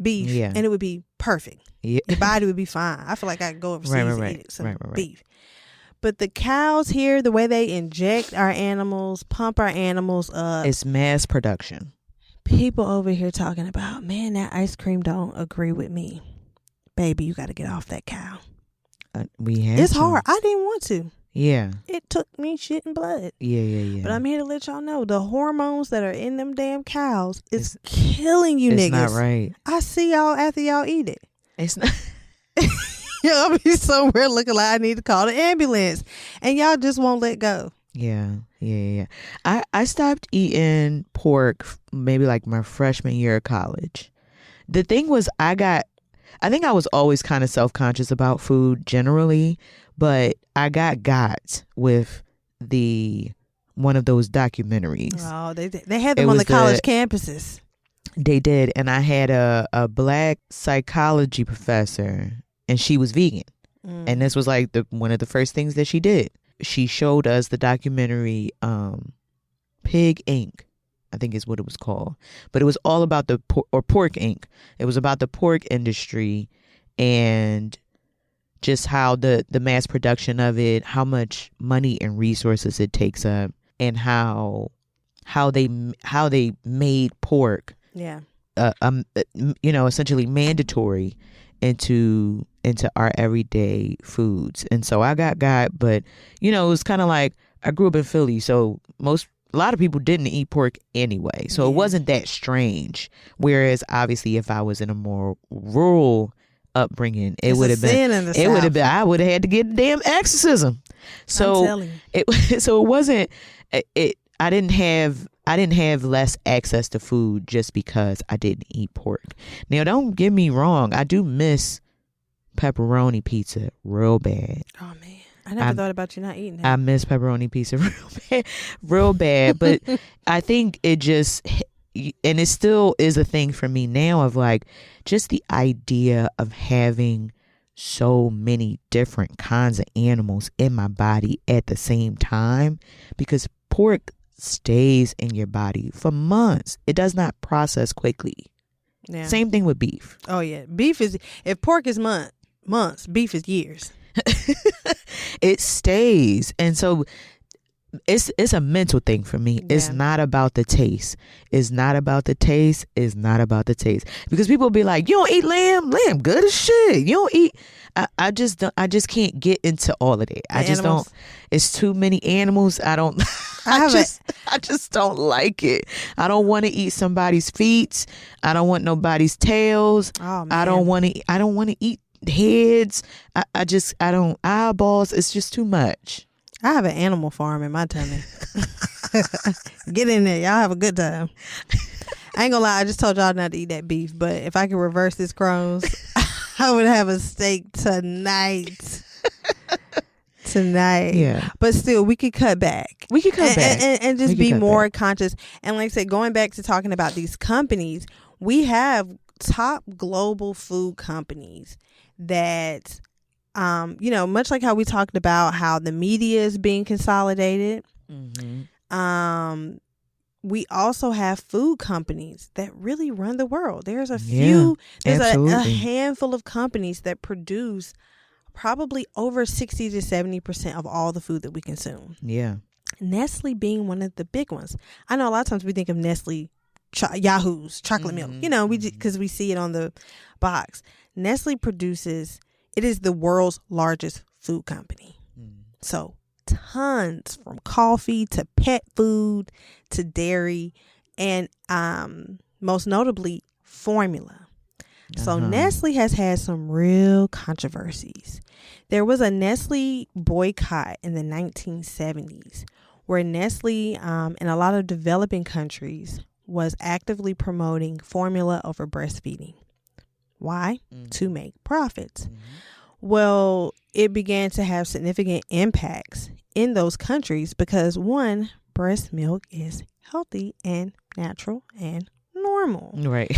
beef and it would be perfect. Yeah. Your body would be fine. I feel like I could go overseas and eat some beef. But the cows here, the way they inject our animals, pump our animals up. It's mass production. People over here talking about, man, that ice cream don't agree with me. Baby, you got to get off that cow. It's hard. I didn't want to. Yeah. It took me shit and blood. Yeah. But I'm here to let y'all know the hormones that are in them damn cows is killing you niggas. It's not right. I see y'all after y'all eat it. It's not. Y'all be somewhere looking like I need to call the ambulance. And y'all just won't let go. Yeah. I stopped eating pork maybe like my freshman year of college. The thing was I think I was always kind of self-conscious about food generally, but I got with one of those documentaries. Oh, they had them on the college campuses. They did. And I had a black psychology professor, and she was vegan. And this was like one of the first things that she did. She showed us the documentary Pig Inc. I think is what it was called. But it was all about the Pork Inc. It was about the pork industry and just how the mass production of it, how much money and resources it takes up, and how they made pork, essentially mandatory into our everyday foods. And so I got, but it was kind of like, I grew up in Philly, so a lot of people didn't eat pork anyway, so it wasn't that strange. Whereas obviously, if I was in a more rural upbringing, I would have had to get a damn exorcism. So it wasn't. I didn't have less access to food just because I didn't eat pork. Now, don't get me wrong, I do miss pepperoni pizza real bad. Oh man. I never thought about you not eating that. I miss pepperoni pizza real bad. But I think it just, and it still is a thing for me now of like, just the idea of having so many different kinds of animals in my body at the same time, because pork stays in your body for months. It does not process quickly. Yeah. Same thing with beef. Oh yeah. If pork is months, beef is years. It stays. And so it's a mental thing for me. Yeah. It's not about the taste. It's not about the taste. It's not about the taste. Because people be like, you don't eat lamb? Lamb good as shit. You don't eat. I just can't get into all of it. I just don't. It's too many animals. I just don't like it. I don't want to eat somebody's feet. I don't want nobody's tails. Oh, man. I don't want to eat heads. I don't. Eyeballs. It's just too much. I have an animal farm in my tummy. Get in there. Y'all have a good time. I ain't gonna lie. I just told y'all not to eat that beef. But if I could reverse this, Crohn's, I would have a steak tonight. Yeah. But still, we could cut back. We could cut back. And just be more conscious. And like I said, going back to talking about these companies, we have top global food companies that... much like how we talked about how the media is being consolidated, we also have food companies that really run the world. There's a handful of companies that produce probably over 60 to 70% of all the food that we consume. Yeah. Nestle being one of the big ones. I know a lot of times we think of Nestle Yahoo's chocolate milk, because we see it on the box. Nestle produces... It is the world's largest food company. So tons, from coffee to pet food to dairy, and most notably formula. So Nestle has had some real controversies. There was a Nestle boycott in the 1970s where Nestle in a lot of developing countries was actively promoting formula over breastfeeding. Why? To make profits. Well, it began to have significant impacts in those countries because, one, breast milk is healthy and natural and normal. Right.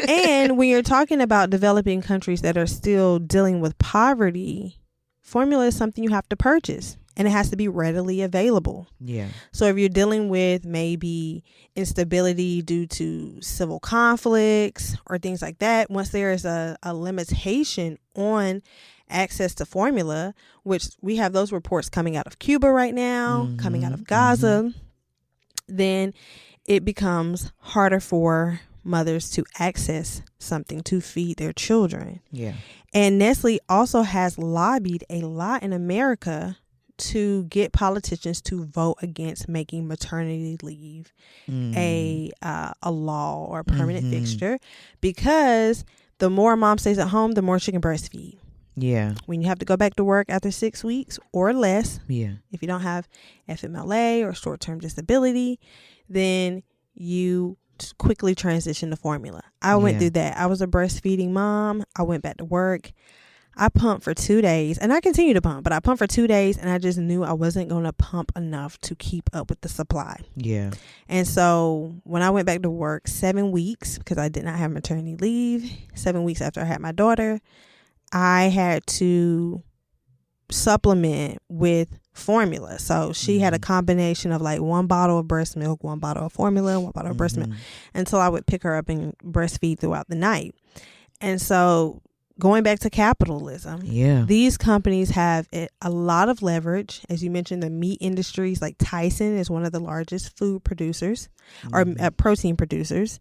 And when you're talking about developing countries that are still dealing with poverty, formula is something you have to purchase. And it has to be readily available. Yeah. So if you're dealing with maybe instability due to civil conflicts or things like that, once there is a limitation on access to formula, which we have those reports coming out of Cuba right now, coming out of Gaza, then it becomes harder for mothers to access something to feed their children. Yeah. And Nestle also has lobbied a lot in America to get politicians to vote against making maternity leave a law or a permanent fixture, because the more mom stays at home, the more she can breastfeed. Yeah. When you have to go back to work after 6 weeks or less, if you don't have FMLA or short-term disability, then you quickly transition to formula. I went through that. I was a breastfeeding mom. I went back to work. I pumped for 2 days, and I continue to pump, but I pumped for 2 days, and I just knew I wasn't going to pump enough to keep up with the supply. Yeah. And so when I went back to work 7 weeks, because I did not have maternity leave, 7 weeks after I had my daughter, I had to supplement with formula. So she had a combination of like 1 bottle of breast milk, 1 bottle of formula, 1 bottle of breast milk. And so I would pick her up and breastfeed throughout the night. And so going back to capitalism, these companies have a lot of leverage. As you mentioned, the meat industries, like Tyson is one of the largest food producers or protein producers,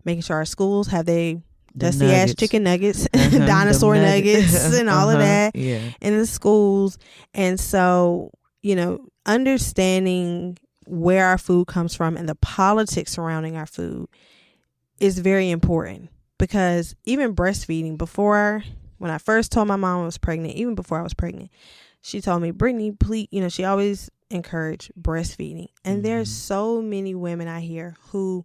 making sure our schools have their dusty ass chicken nuggets, dinosaur nuggets and all of that in the schools. And so, understanding where our food comes from and the politics surrounding our food is very important. Because even breastfeeding, when I first told my mom I was pregnant, even before I was pregnant, she told me, Brittany, please, she always encouraged breastfeeding. And there's so many women out here who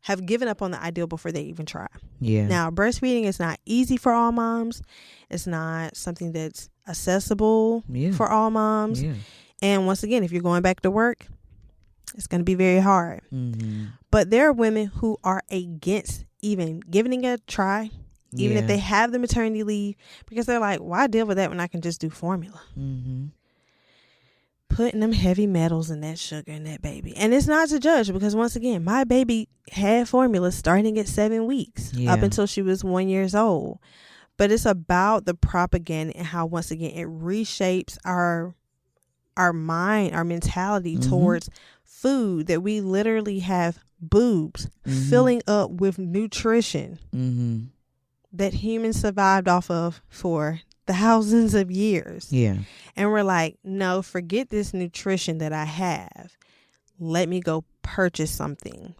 have given up on the ideal before they even try. Yeah. Now, breastfeeding is not easy for all moms. It's not something that's accessible for all moms. Yeah. And once again, if you're going back to work, it's going to be very hard. But there are women who are against even giving it a try, even if they have the maternity leave, because they're like, why deal with that when I can just do formula? Putting them heavy metals and that sugar in that baby. And it's not to judge, because once again, my baby had formula starting at 7 weeks up until she was 1 year old. But it's about the propaganda and how, once again, it reshapes our mind, our mentality towards food, that we literally have boobs filling up with nutrition that humans survived off of for thousands of years. Yeah. And we're like, no, forget this nutrition that I have. Let me go purchase something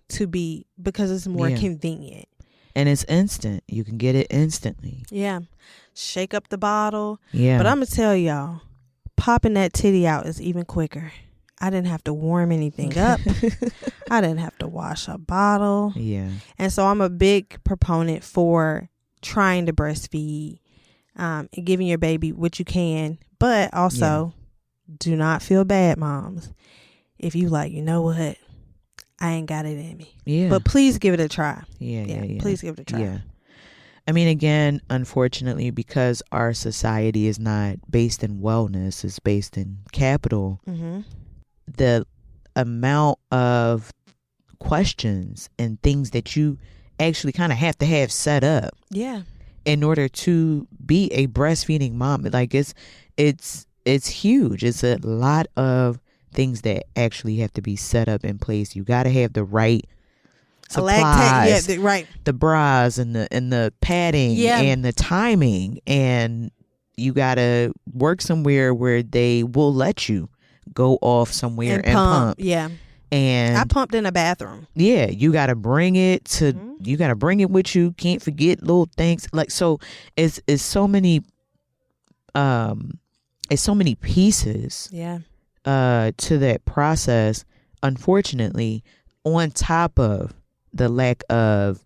because it's more convenient. And it's instant. You can get it instantly. Yeah. Shake up the bottle. Yeah. But I'm going to tell y'all, popping that titty out is even quicker. I didn't have to warm anything up. I didn't have to wash a bottle. Yeah. And so I'm a big proponent for trying to breastfeed and giving your baby what you can. But also, do not feel bad, moms, if you like, you know what, I ain't got it in me. Yeah. But please give it a try. Yeah. Please give it a try. Yeah. I mean, again, unfortunately, because our society is not based in wellness, it's based in capital, the amount of questions and things that you actually kind of have to have set up in order to be a breastfeeding mom, like it's huge. It's a lot of things that actually have to be set up in place. You got to have the right supplies, the bras and the padding and the timing, and you got to work somewhere where they will let you go off somewhere and pump. Yeah. And I pumped in a bathroom. Yeah, you got to bring it you got to bring it with you. Can't forget little things. Like, so it's so many pieces to that process, unfortunately, on top of the lack of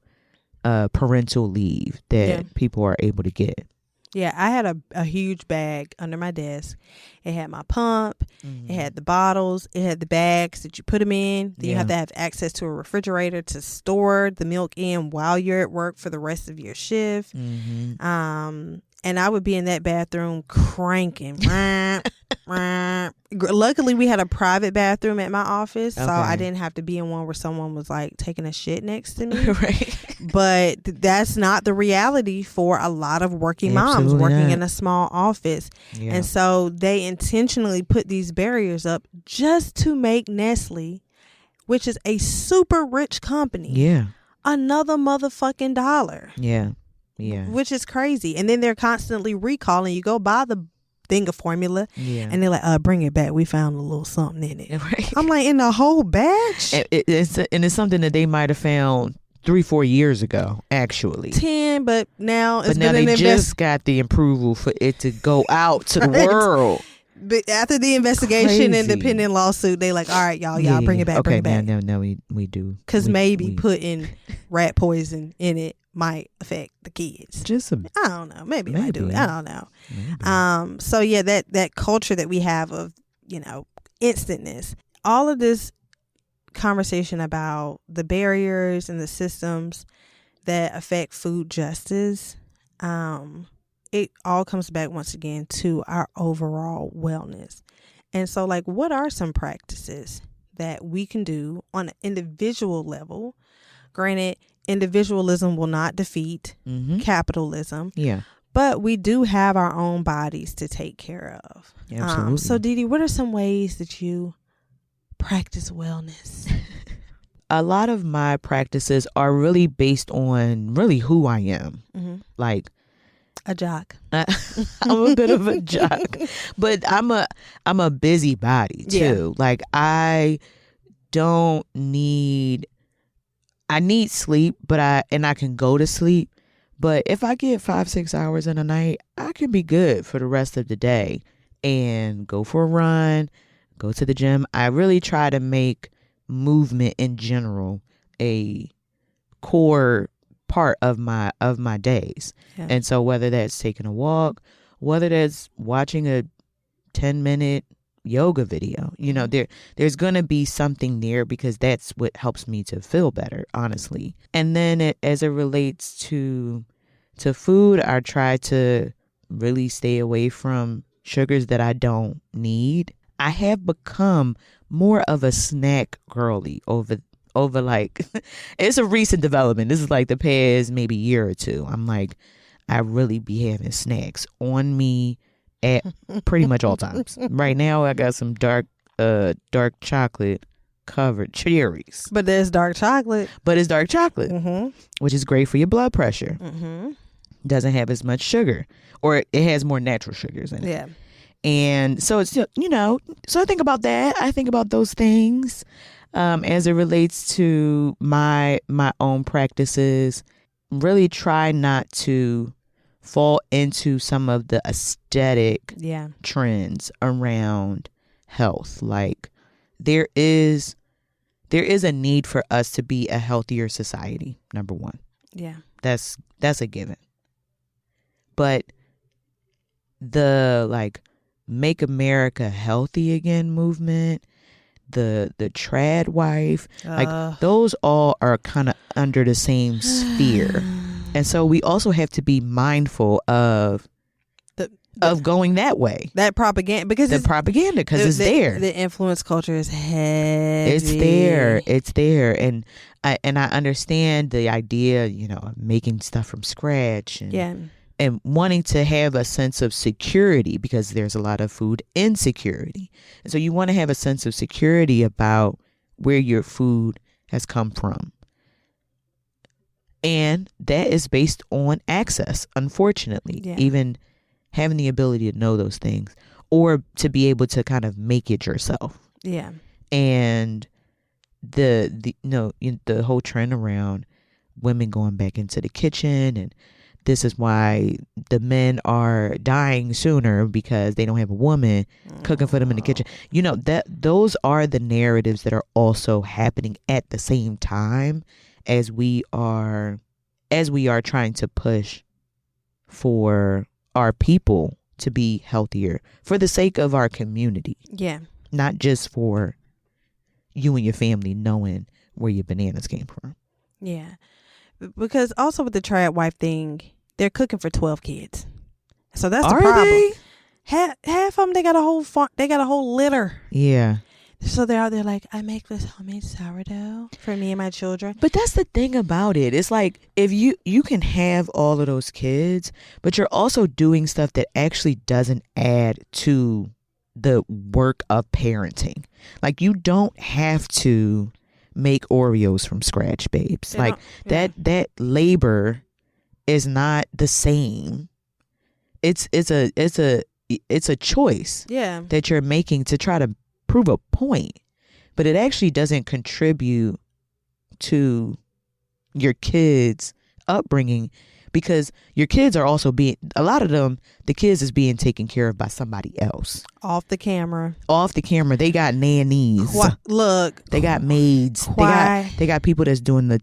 parental leave that people are able to get. Yeah, I had a huge bag under my desk. It had my pump. It had the bottles. It had the bags that you put them in. Then you have to have access to a refrigerator to store the milk in while you're at work for the rest of your shift. And I would be in that bathroom cranking. Luckily, we had a private bathroom at my office, so I didn't have to be in one where someone was like taking a shit next to me. But that's not the reality for a lot of working moms working in a small office. And so they intentionally put these barriers up just to make Nestle, which is a super rich company, another motherfucking dollar. Which is crazy. And then they're constantly recalling. You go buy the thing of formula and they're like, bring it back, we found a little something in it. I'm like, in the whole batch? It's something that they might have found 3-4 years ago, actually 10, but now they just got the approval for it to go out to the world. But after the investigation and the pending lawsuit, they like, all right, y'all bring it back. Okay, bring it back. No, we do. Because maybe putting rat poison in it might affect the kids. I don't know. Maybe it might do it. I don't know. Maybe. So yeah, that culture that we have of, instantness. All of this conversation about the barriers and the systems that affect food justice, it all comes back once again to our overall wellness. And so, like, what are some practices that we can do on an individual level? Granted, individualism will not defeat capitalism. Yeah. But we do have our own bodies to take care of. Absolutely. So, Dee Dee, what are some ways that you practice wellness? A lot of my practices are really based on really who I am. Like a jock. I'm a bit of a jock, but I'm a busybody too. Yeah. Like I need sleep, but I can go to sleep. But if I get 5-6 hours in a night, I can be good for the rest of the day and go for a run, go to the gym. I really try to make movement in general a core part of my days. Yeah. And so whether that's taking a walk, whether that's watching a 10-minute yoga video, there's going to be something there because that's what helps me to feel better, honestly. And then as it relates to food, I try to really stay away from sugars that I don't need. I have become more of a snack girly over like it's a recent development. This is like the past maybe year or two. I'm like, I really be having snacks on me at pretty much all times. Right now I got some dark chocolate covered cherries. But there's dark chocolate. But it's dark chocolate, which is great for your blood pressure. Doesn't have as much sugar, or it has more natural sugars in it. Yeah. And so it's, so I think about that. I think about those things as it relates to my own practices. Really try not to fall into some of the aesthetic trends around health. Like there is a need for us to be a healthier society, number one. Yeah. That's a given. But the like Make America Healthy Again movement, the trad wife, like those all are kind of under the same sphere. And so we also have to be mindful of going that way. That propaganda, because it's there. The influence culture is heavy. It's there. And I understand the idea, of making stuff from scratch and wanting to have a sense of security, because there's a lot of food insecurity. And so you want to have a sense of security about where your food has come from. And that is based on access, unfortunately. Yeah. Even having the ability to know those things, or to be able to kind of make it yourself. Yeah. And the whole trend around women going back into the kitchen, and this is why the men are dying sooner, because they don't have a woman cooking for them in the kitchen. Those are the narratives that are also happening at the same time as we are trying to push for our people to be healthier for the sake of our community. Yeah. Not just for you and your family knowing where your bananas came from. Yeah. Because also with the trad wife thing, they're cooking for 12 kids. So that's the problem. They? Half of them, they got a whole farm, they got a whole litter. Yeah. So they're out there like, I make this homemade sourdough for me and my children. But that's the thing about it. It's like, if you can have all of those kids, but you're also doing stuff that actually doesn't add to the work of parenting. Like, you don't have to make Oreos from scratch, babes. Like that labor is not the same. It's a choice that you're making to try to prove a point, but it actually doesn't contribute to your kids' upbringing, because your kids are also a lot of them, the kids is being taken care of by somebody else. Off the camera. They got nannies. Look. They got maids. They got people that's doing the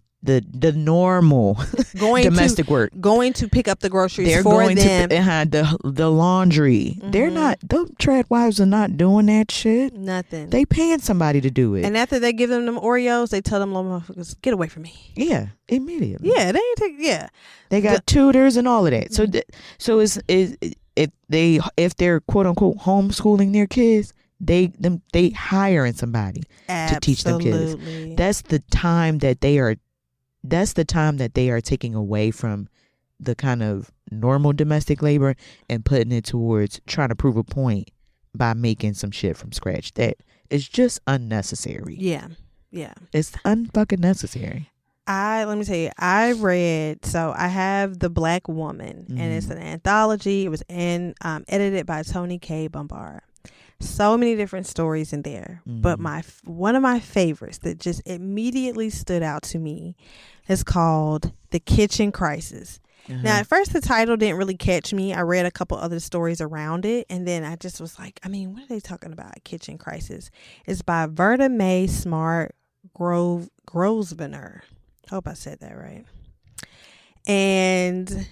normal domestic work. Going to pick up the groceries for them. The laundry. Mm-hmm. They're not, those trad wives are not doing that shit. Nothing. They paying somebody to do it. And after they give them Oreos, they tell them, motherfuckers, get away from me. Yeah, immediately. Yeah, they ain't take, yeah. They got tutors and all of that. So if they're quote unquote homeschooling their kids, They hiring somebody to teach them kids. That's the time that they are taking away from the kind of normal domestic labor and putting it towards trying to prove a point by making some shit from scratch. That is just unnecessary. Yeah. It's unfucking necessary. Let me tell you, I have The Black Woman, and it's an anthology. It was edited by Tony K. Bombard. So many different stories in there, but one of my favorites that just immediately stood out to me is called The Kitchen Crisis. Now, at first, the title didn't really catch me. I read a couple other stories around it, and then I just was like, what are they talking about? Kitchen Crisis. It's by Verda May Smart Grosvenor. Hope I said that right. And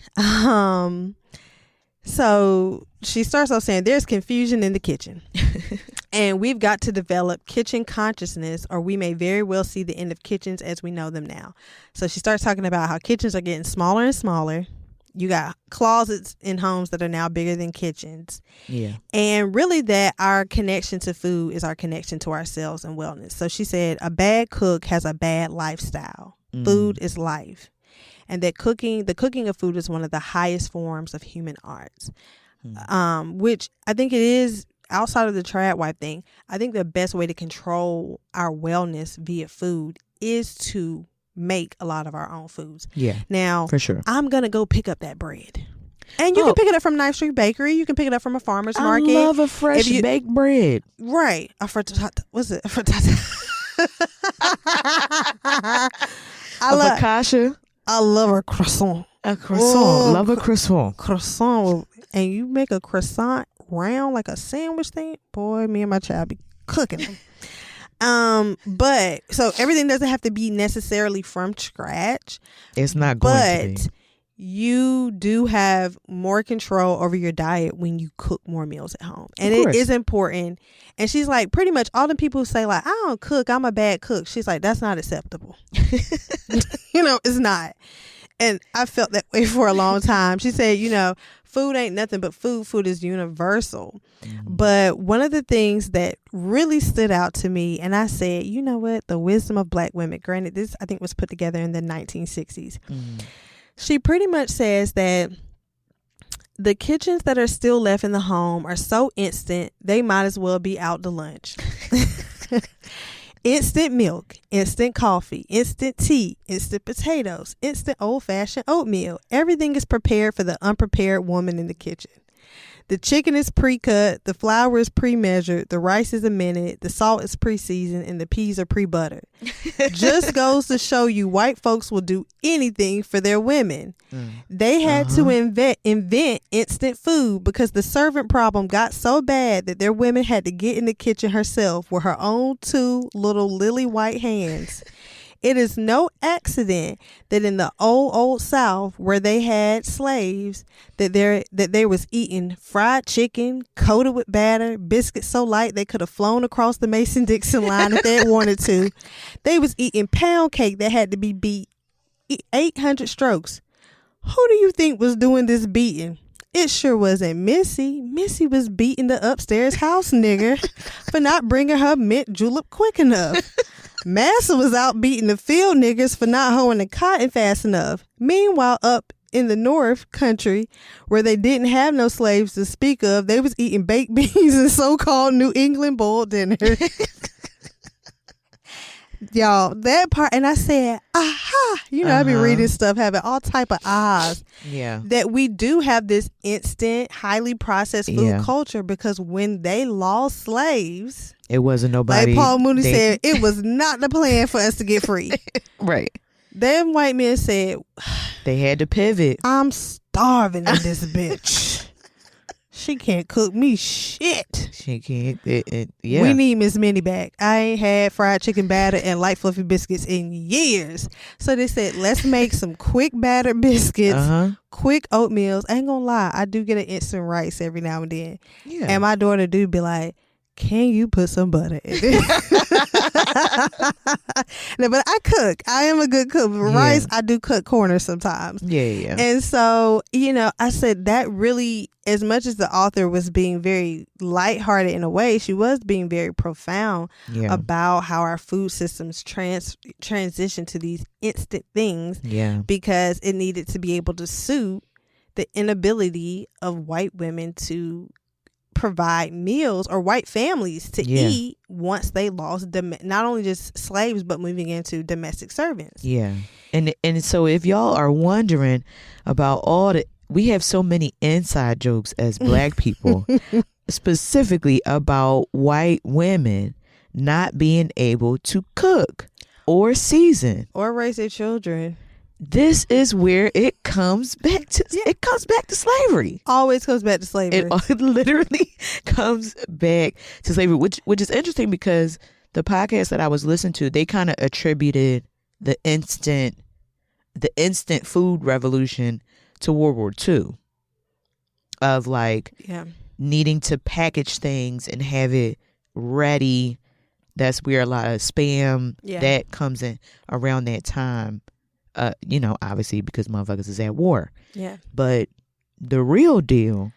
so she starts off saying there's confusion in the kitchen. And we've got to develop kitchen consciousness, or we may very well see the end of kitchens as we know them now. So she starts talking about how kitchens are getting smaller and smaller. You got closets in homes that are now bigger than kitchens. Yeah. And really that our connection to food is our connection to ourselves and wellness. So she said a bad cook has a bad lifestyle. Food is life. And that the cooking of food is one of the highest forms of human arts. Which I think it is. Outside of the trad wife thing, I think the best way to control our wellness via food is to make a lot of our own foods. Yeah. Now, for sure, I'm going to go pick up that bread. And you can pick it up from Ninth Street Bakery. You can pick it up from a farmer's market. I love a fresh baked bread. Right. A frittata. What's it? A frittata. I love a croissant. A croissant. Love a croissant. Croissant. And you make a croissant round like a sandwich thing, boy, me and my child be cooking them. But so everything doesn't have to be necessarily from scratch. It's not going to be. But you do have more control over your diet when you cook more meals at home, and it is important. And she's like, pretty much all the people who say like, I don't cook, I'm a bad cook, she's like, that's not acceptable. It's not. And I felt that way for a long time. She said, food ain't nothing but food. Food is universal. But one of the things that really stood out to me, and I said, you know what? The wisdom of Black women. Granted, this I think was put together in the 1960s. She pretty much says that the kitchens that are still left in the home are so instant, they might as well be out to lunch. Instant milk, instant coffee, instant tea, instant potatoes, instant old-fashioned oatmeal. Everything is prepared for the unprepared woman in the kitchen. The chicken is pre-cut, the flour is pre-measured, the rice is a minute, the salt is pre-seasoned, and the peas are pre-buttered. Just goes to show you white folks will do anything for their women. They had to invent instant food because the servant problem got so bad that their women had to get in the kitchen herself with her own two little lily white hands. It is no accident that in the old South, where they had slaves, that they was eating fried chicken coated with batter, biscuits so light they could have flown across the Mason-Dixon line if they had wanted to. They was eating pound cake that had to be beat 800 strokes. Who do you think was doing this beating? It sure wasn't Missy. Missy was beating the upstairs house nigger for not bringing her mint julep quick enough. Massa was out beating the field niggers for not hoeing the cotton fast enough. Meanwhile, up in the North country, where they didn't have no slaves to speak of, they was eating baked beans and so-called New England boiled dinner. Y'all, that part, and I said, aha, I be reading stuff, having all type of ahas. Yeah. That we do have this instant, highly processed food culture, because when they lost slaves, it wasn't nobody. Like Paul Mooney said, it was not the plan for us to get free. Right. Them white men said, they had to pivot. I'm starving in this bitch. She can't cook me shit. She can't. Yeah. We need Miss Minnie back. I ain't had fried chicken batter and light fluffy biscuits in years. So they said, let's make some quick batter biscuits, quick oatmeals. I ain't gonna lie, I do get an instant rice every now and then. Yeah. And my daughter do be like, can you put some butter in it? No, but I cook. I am a good cook. Rice, I do cut corners sometimes. Yeah. And so, I said that really, as much as the author was being very lighthearted in a way, she was being very profound about how our food systems transition to these instant things because it needed to be able to suit the inability of white women to provide meals, or white families to eat once they lost not only just slaves but moving into domestic servants. And so if y'all are wondering about we have so many inside jokes as Black people specifically about white women not being able to cook or season or raise their children. This is where it comes back to. It comes back to slavery. Always comes back to slavery. It literally comes back to slavery, which is interesting because the podcast that I was listening to, they kind of attributed the instant food revolution to World War II, of needing to package things and have it ready. That's where a lot of spam that comes in around that time. Obviously because motherfuckers is at war. Yeah. But the real deal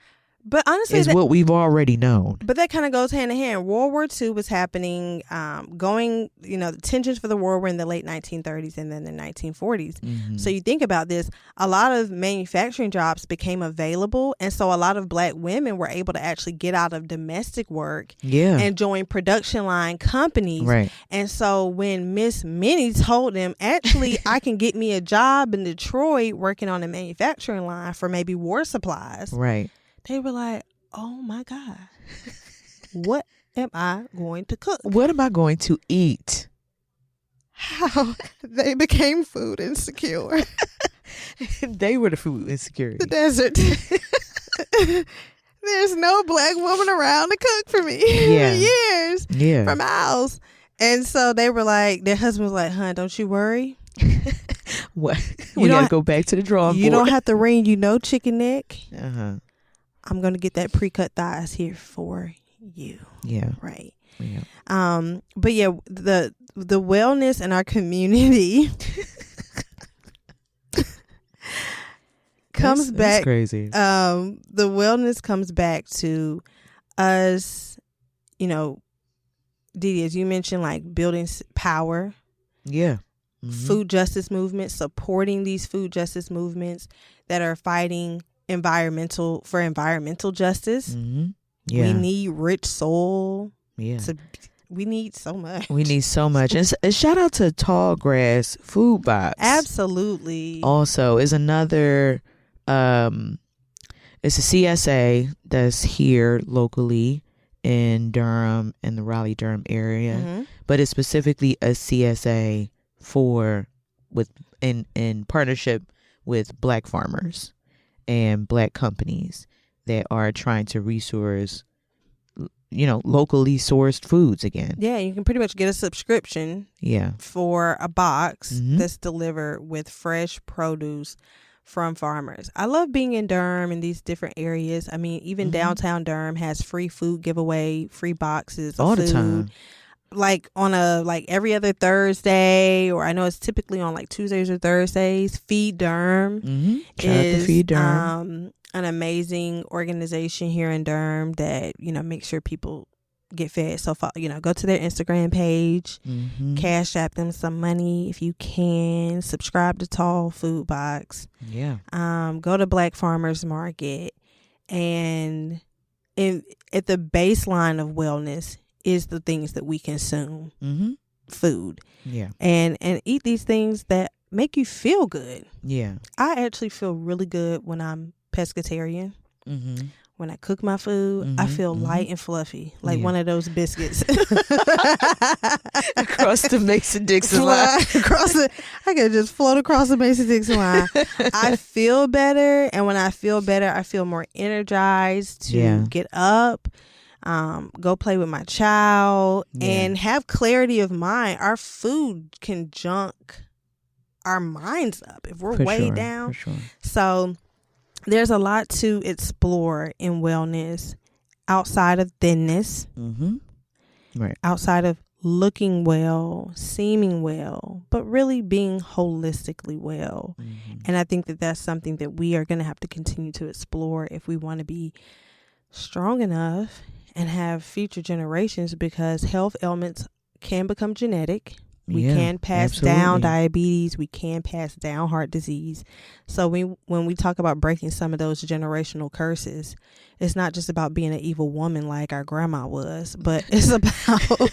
But honestly, is what we've already known. But that kind of goes hand in hand. World War II was happening, the tensions for the war were in the late 1930s and then the 1940s. Mm-hmm. So you think about this, a lot of manufacturing jobs became available. And so a lot of Black women were able to actually get out of domestic work and join production line companies. Right. And so when Miss Minnie told them, actually, I can get me a job in Detroit working on a manufacturing line for maybe war supplies. Right. They were like, oh my God, what am I going to cook? What am I going to eat? How they became food insecure. They were the food insecurity. The desert. There's no Black woman around to cook for me for years. Yeah. For miles. And so they were like, their husband was like, hun, don't you worry. What? We got to go back to the drawing board. You don't have to wring, chicken neck. Uh-huh. I'm going to get that pre-cut thighs here for you. Yeah. Right. Yeah. But yeah, the wellness in our community comes back. That's crazy. The wellness comes back to us, Dee Dee, as you mentioned, like building power. Yeah. Mm-hmm. Food justice movements, supporting these food justice movements that are fighting environmental justice. Mm-hmm. Yeah. We need rich soil. Yeah. We need so much. We need so much. And shout out to Tall Grass Food Box. Absolutely. Also is another it's a CSA that's here locally in Durham, in the Raleigh-Durham area. Mm-hmm. But it's specifically a CSA in partnership with Black farmers and Black companies that are trying to resource, locally sourced foods again. Yeah, you can pretty much get a subscription for a box that's delivered with fresh produce from farmers. I love being in Durham in these different areas. I mean, even downtown Durham has free food giveaway, free boxes of all food. The time. Like on every other Thursday, or I know it's typically on like Tuesdays or Thursdays. Feed Durham is Feed Durham. An amazing organization here in Durham that makes sure people get fed. So go to their Instagram page, cash app them some money if you can. Subscribe to Tall Food Box. Yeah. Go to Black Farmers Market, and at the baseline of wellness is the things that we consume, food, and eat these things that make you feel good. Yeah, I actually feel really good when I'm pescatarian. Mm-hmm. When I cook my food, I feel light and fluffy, like one of those biscuits across the Mason-Dixon line. I could just float across the Mason-Dixon line. I feel better, and when I feel better, I feel more energized to get up. Go play with my child and have clarity of mind. Our food can junk our minds up if we're way down. For sure. So there's a lot to explore in wellness outside of thinness. Right. outside of looking well, seeming well, but really being holistically well. Mm-hmm. And I think that that's something that we are going to have to continue to explore if we want to be strong enough and have future generations, because health ailments can become genetic. We can pass down diabetes. We can pass down heart disease. So when we talk about breaking some of those generational curses, it's not just about being an evil woman like our grandma was, but it's about,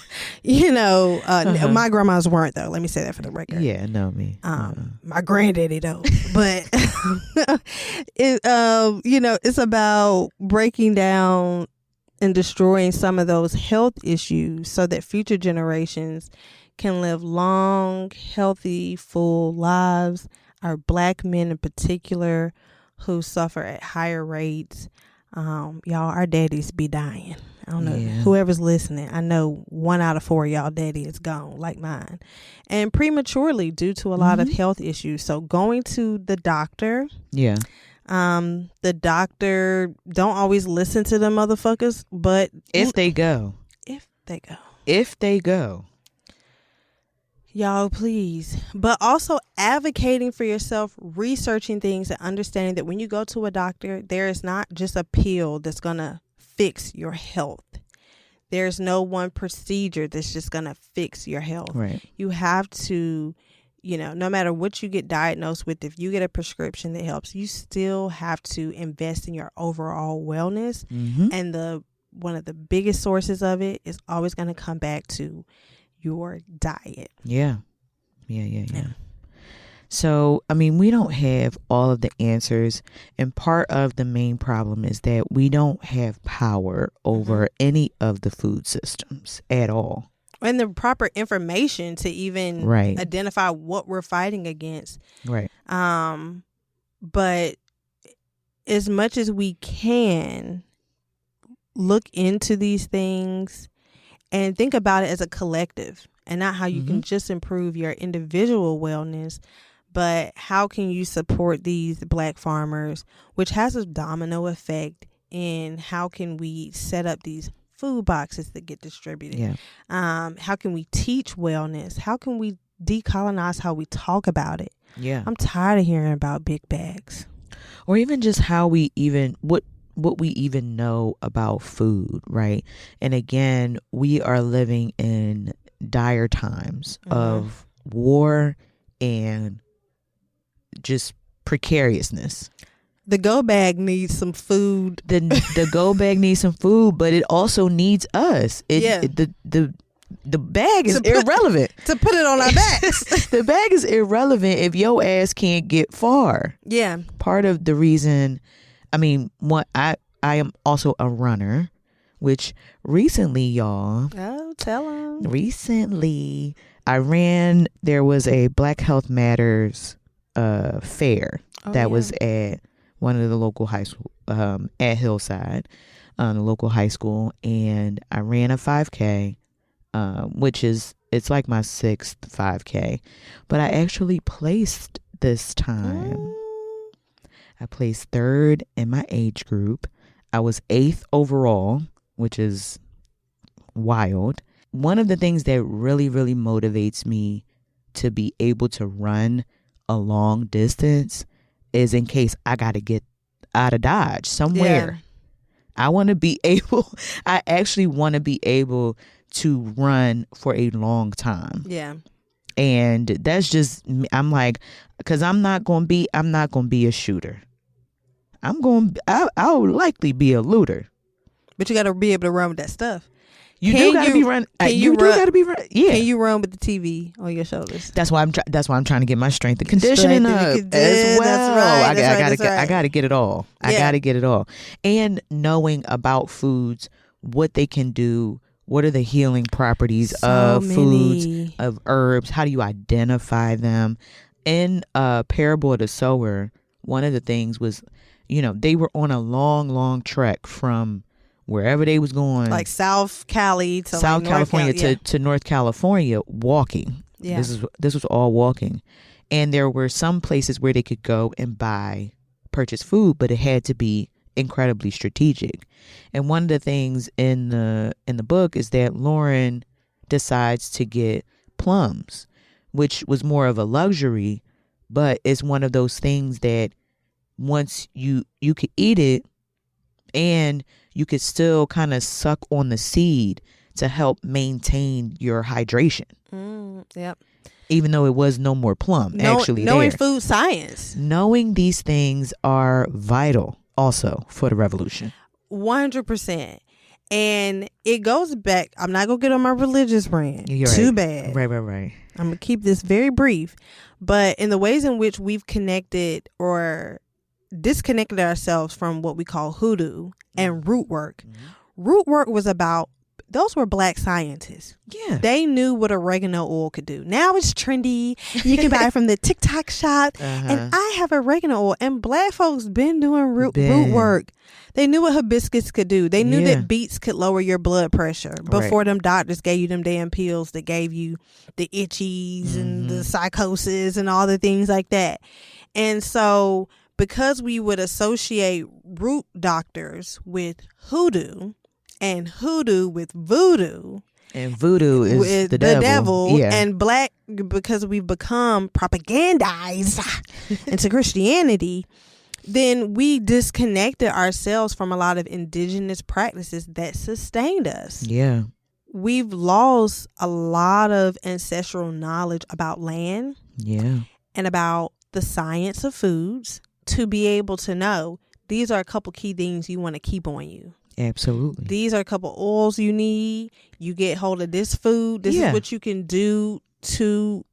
my grandmas weren't, though. Let me say that for the record. Yeah, no, me. My granddaddy, though. But, it's about breaking down and destroying some of those health issues so that future generations can live long, healthy, full lives. Our Black men in particular who suffer at higher rates. Y'all, our daddies be dying. I don't know. Whoever's listening, I know 1 out of 4 of y'all daddy is gone, like mine. And prematurely due to a lot of health issues. So going to the doctor. Yeah. The doctor don't always listen to them motherfuckers, but if they go. Y'all, please. But also advocating for yourself, researching things, and understanding that when you go to a doctor, there is not just a pill that's going to fix your health. There's no one procedure that's just going to fix your health. Right. You have to, no matter what you get diagnosed with, if you get a prescription that helps, you still have to invest in your overall wellness. Mm-hmm. And one of the biggest sources of it is always going to come back to your diet. Yeah. So, we don't have all of the answers. And part of the main problem is that we don't have power over any of the food systems at all. And the proper information to even identify what we're fighting against. Right. But as much as we can look into these things and think about it as a collective, and not how you can just improve your individual wellness, but how can you support these Black farmers, which has a domino effect in how can we set up these food boxes that get distributed. Yeah. How can we teach wellness? How can we decolonize how we talk about it? Yeah. I'm tired of hearing about big bags. Or even just how we even, what we even know about food, right? And again, we are living in dire times of war and just precariousness. The go bag needs some food. The go bag needs some food, but it also needs us. The bag is irrelevant. To put it on our backs. The bag is irrelevant if your ass can't get far. Yeah. Part of the reason, I am also a runner, which recently, y'all. Oh, tell them. Recently, I ran. There was a Black Health Matters fair that was at one of the local high school at Hillside, the local high school, and I ran a 5K, which it's like my 6th 5K, but I actually placed this time. I placed 3rd in my age group. I was 8th overall, which is wild. One of the things that really, really motivates me to be able to run a long distance is in case I got to get out of Dodge somewhere. Yeah. I actually want to be able to run for a long time. Yeah. And that's just, I'm like, because I'm not going to be a shooter. I'll likely be a looter. But you got to be able to run with that stuff. You do got to be run. You do got to be run. Yeah. Can you run with the TV on your shoulders? That's why I'm trying to get my strength and conditioning up as well. That's right. I got to get it all. I got to get it all. And knowing about foods, what they can do, what are the healing properties of foods, of herbs? How do you identify them? In Parable of the Sower, one of the things was, they were on a long trek from wherever they was going, like South Cali to South California to North California, walking. Yeah. This was all walking, and there were some places where they could go and purchase food, but it had to be incredibly strategic. And one of the things in the book is that Lauren decides to get plums, which was more of a luxury, but it's one of those things that once you could eat it and you could still kind of suck on the seed to help maintain your hydration. Yep. Even though it was no more plum, actually. Knowing there. food science. Knowing these things are vital also for the revolution. 100%. And it goes back. I'm not going to get on my religious rant. You're Too right. bad. Right. I'm going to keep this very brief. But in the ways in which we've connected or disconnected ourselves from what we call hoodoo and root work. Root work was about, those were black scientists. Yeah. They knew what oregano oil could do. Now it's trendy. You can buy it from the TikTok shop. And I have oregano oil. And black folks been doing root work. They knew what hibiscus could do. They knew that beets could lower your blood pressure before them doctors gave you them damn pills that gave you the itchies and the psychosis and all the things like that. And so because we would associate root doctors with hoodoo and hoodoo with voodoo. And voodoo is with the devil. Yeah. And black, because we've become propagandized into Christianity, then we disconnected ourselves from a lot of indigenous practices that sustained us. Yeah. We've lost a lot of ancestral knowledge about land. Yeah. And about the science of foods to be able to know these are a couple key things you want to keep on you. Absolutely. These are a couple oils you need. You get hold of this food. This is what you can do to,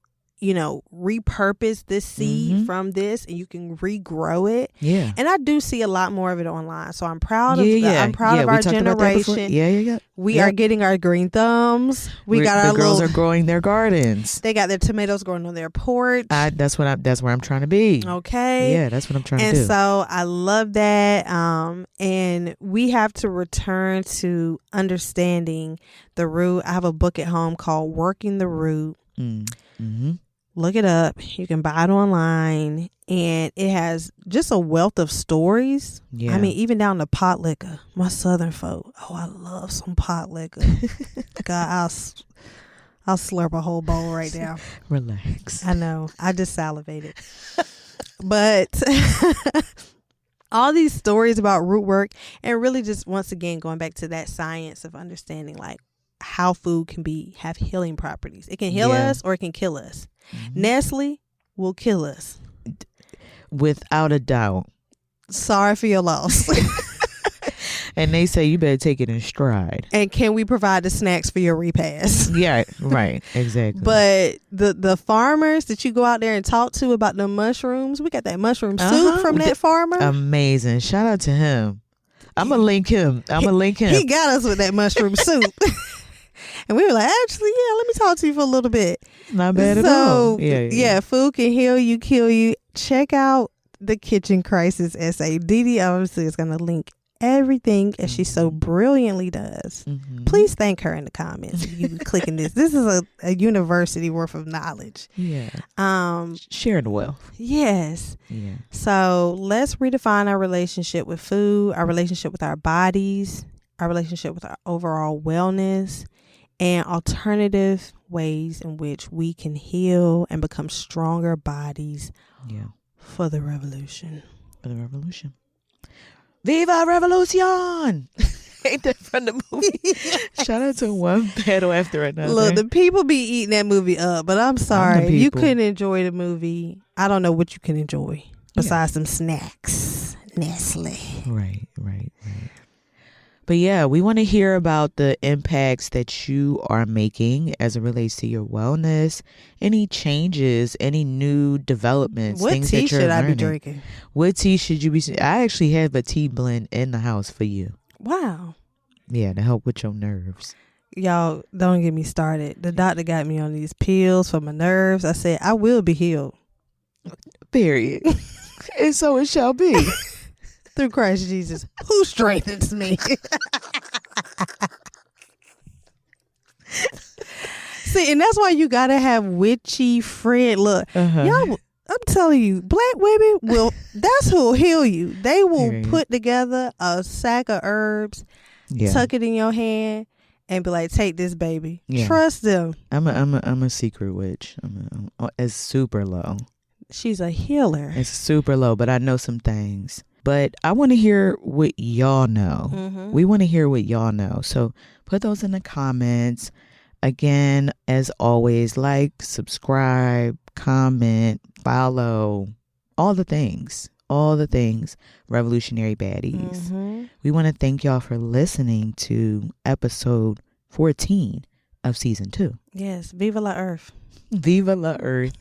repurpose this seed from this, and you can regrow it. Yeah. And I do see a lot more of it online. So I'm proud of I'm proud of our generation. Yeah. We are getting our green thumbs. We got our girls are growing their gardens. They got their tomatoes growing on their porch. That's where I'm trying to be. Okay. Yeah, that's what I'm trying to do. And so I love that. And we have to return to understanding the root. I have a book at home called Working the Root. Look it up. You can buy it online. And it has just a wealth of stories. Yeah. I mean, even down to pot liquor. My Southern folk. Oh, I love some pot liquor. God, I'll slurp a whole bowl right now. Relax. I know. I just salivated. But all these stories about root work and really just once again going back to that science of understanding like how food can have healing properties. It can heal us or it can kill us. Nestle will kill us. Without a doubt. Sorry for your loss. And they say you better take it in stride. And can we provide the snacks for your repast? Yeah, right. Exactly. But the farmers that you go out there and talk to about the mushrooms, we got that mushroom soup from that farmer. Amazing. Shout out to him. I'm going to link him. He got us with that mushroom soup. And we were like, actually, let me talk to you for a little bit. Not bad at all. Yeah, food can heal you, kill you. Check out the Kitchen Crisis essay. Dee Dee obviously is going to link everything as she so brilliantly does. Please thank her in the comments if you clicking this. This is a university worth of knowledge. Yeah. Sharing the wealth. Yes. Yeah. So let's redefine our relationship with food, our relationship with our bodies, our relationship with our overall wellness, and alternative ways in which we can heal and become stronger bodies for the revolution. Viva Revolution! Ain't that from the movie? Shout out to one battle after another. Look, the people be eating that movie up, but I'm sorry. If you couldn't enjoy the movie, I don't know what you can enjoy besides some snacks. Nestle. Right. But yeah, we want to hear about the impacts that you are making as it relates to your wellness, any changes, any new developments. What things tea that you're should I learning. be drinking? What tea should you be? I actually have a tea blend in the house for you. Wow. Yeah, to help with your nerves. Y'all, don't get me started. The doctor got me on these pills for my nerves. I said, I will be healed. Period. And so it shall be. Through Christ Jesus, who strengthens me. See, and that's why you gotta have witchy friend. Look, y'all, I'm telling you, black women will, that's who'll heal you. They will Period. put together a sack of herbs, Yeah. tuck it in your hand, and be like, take this, baby. Yeah. Trust them. I'm a secret witch. It's super low. She's a healer. It's super low, but I know some things. But I want to hear what y'all know. Mm-hmm. We want to hear what y'all know. So put those in the comments. Again, as always, like, subscribe, comment, follow, all the things. Revolutionary Baddies. Mm-hmm. We want to thank y'all for listening to episode 14 of season 2. Yes. Viva La Earth. Viva La Earth.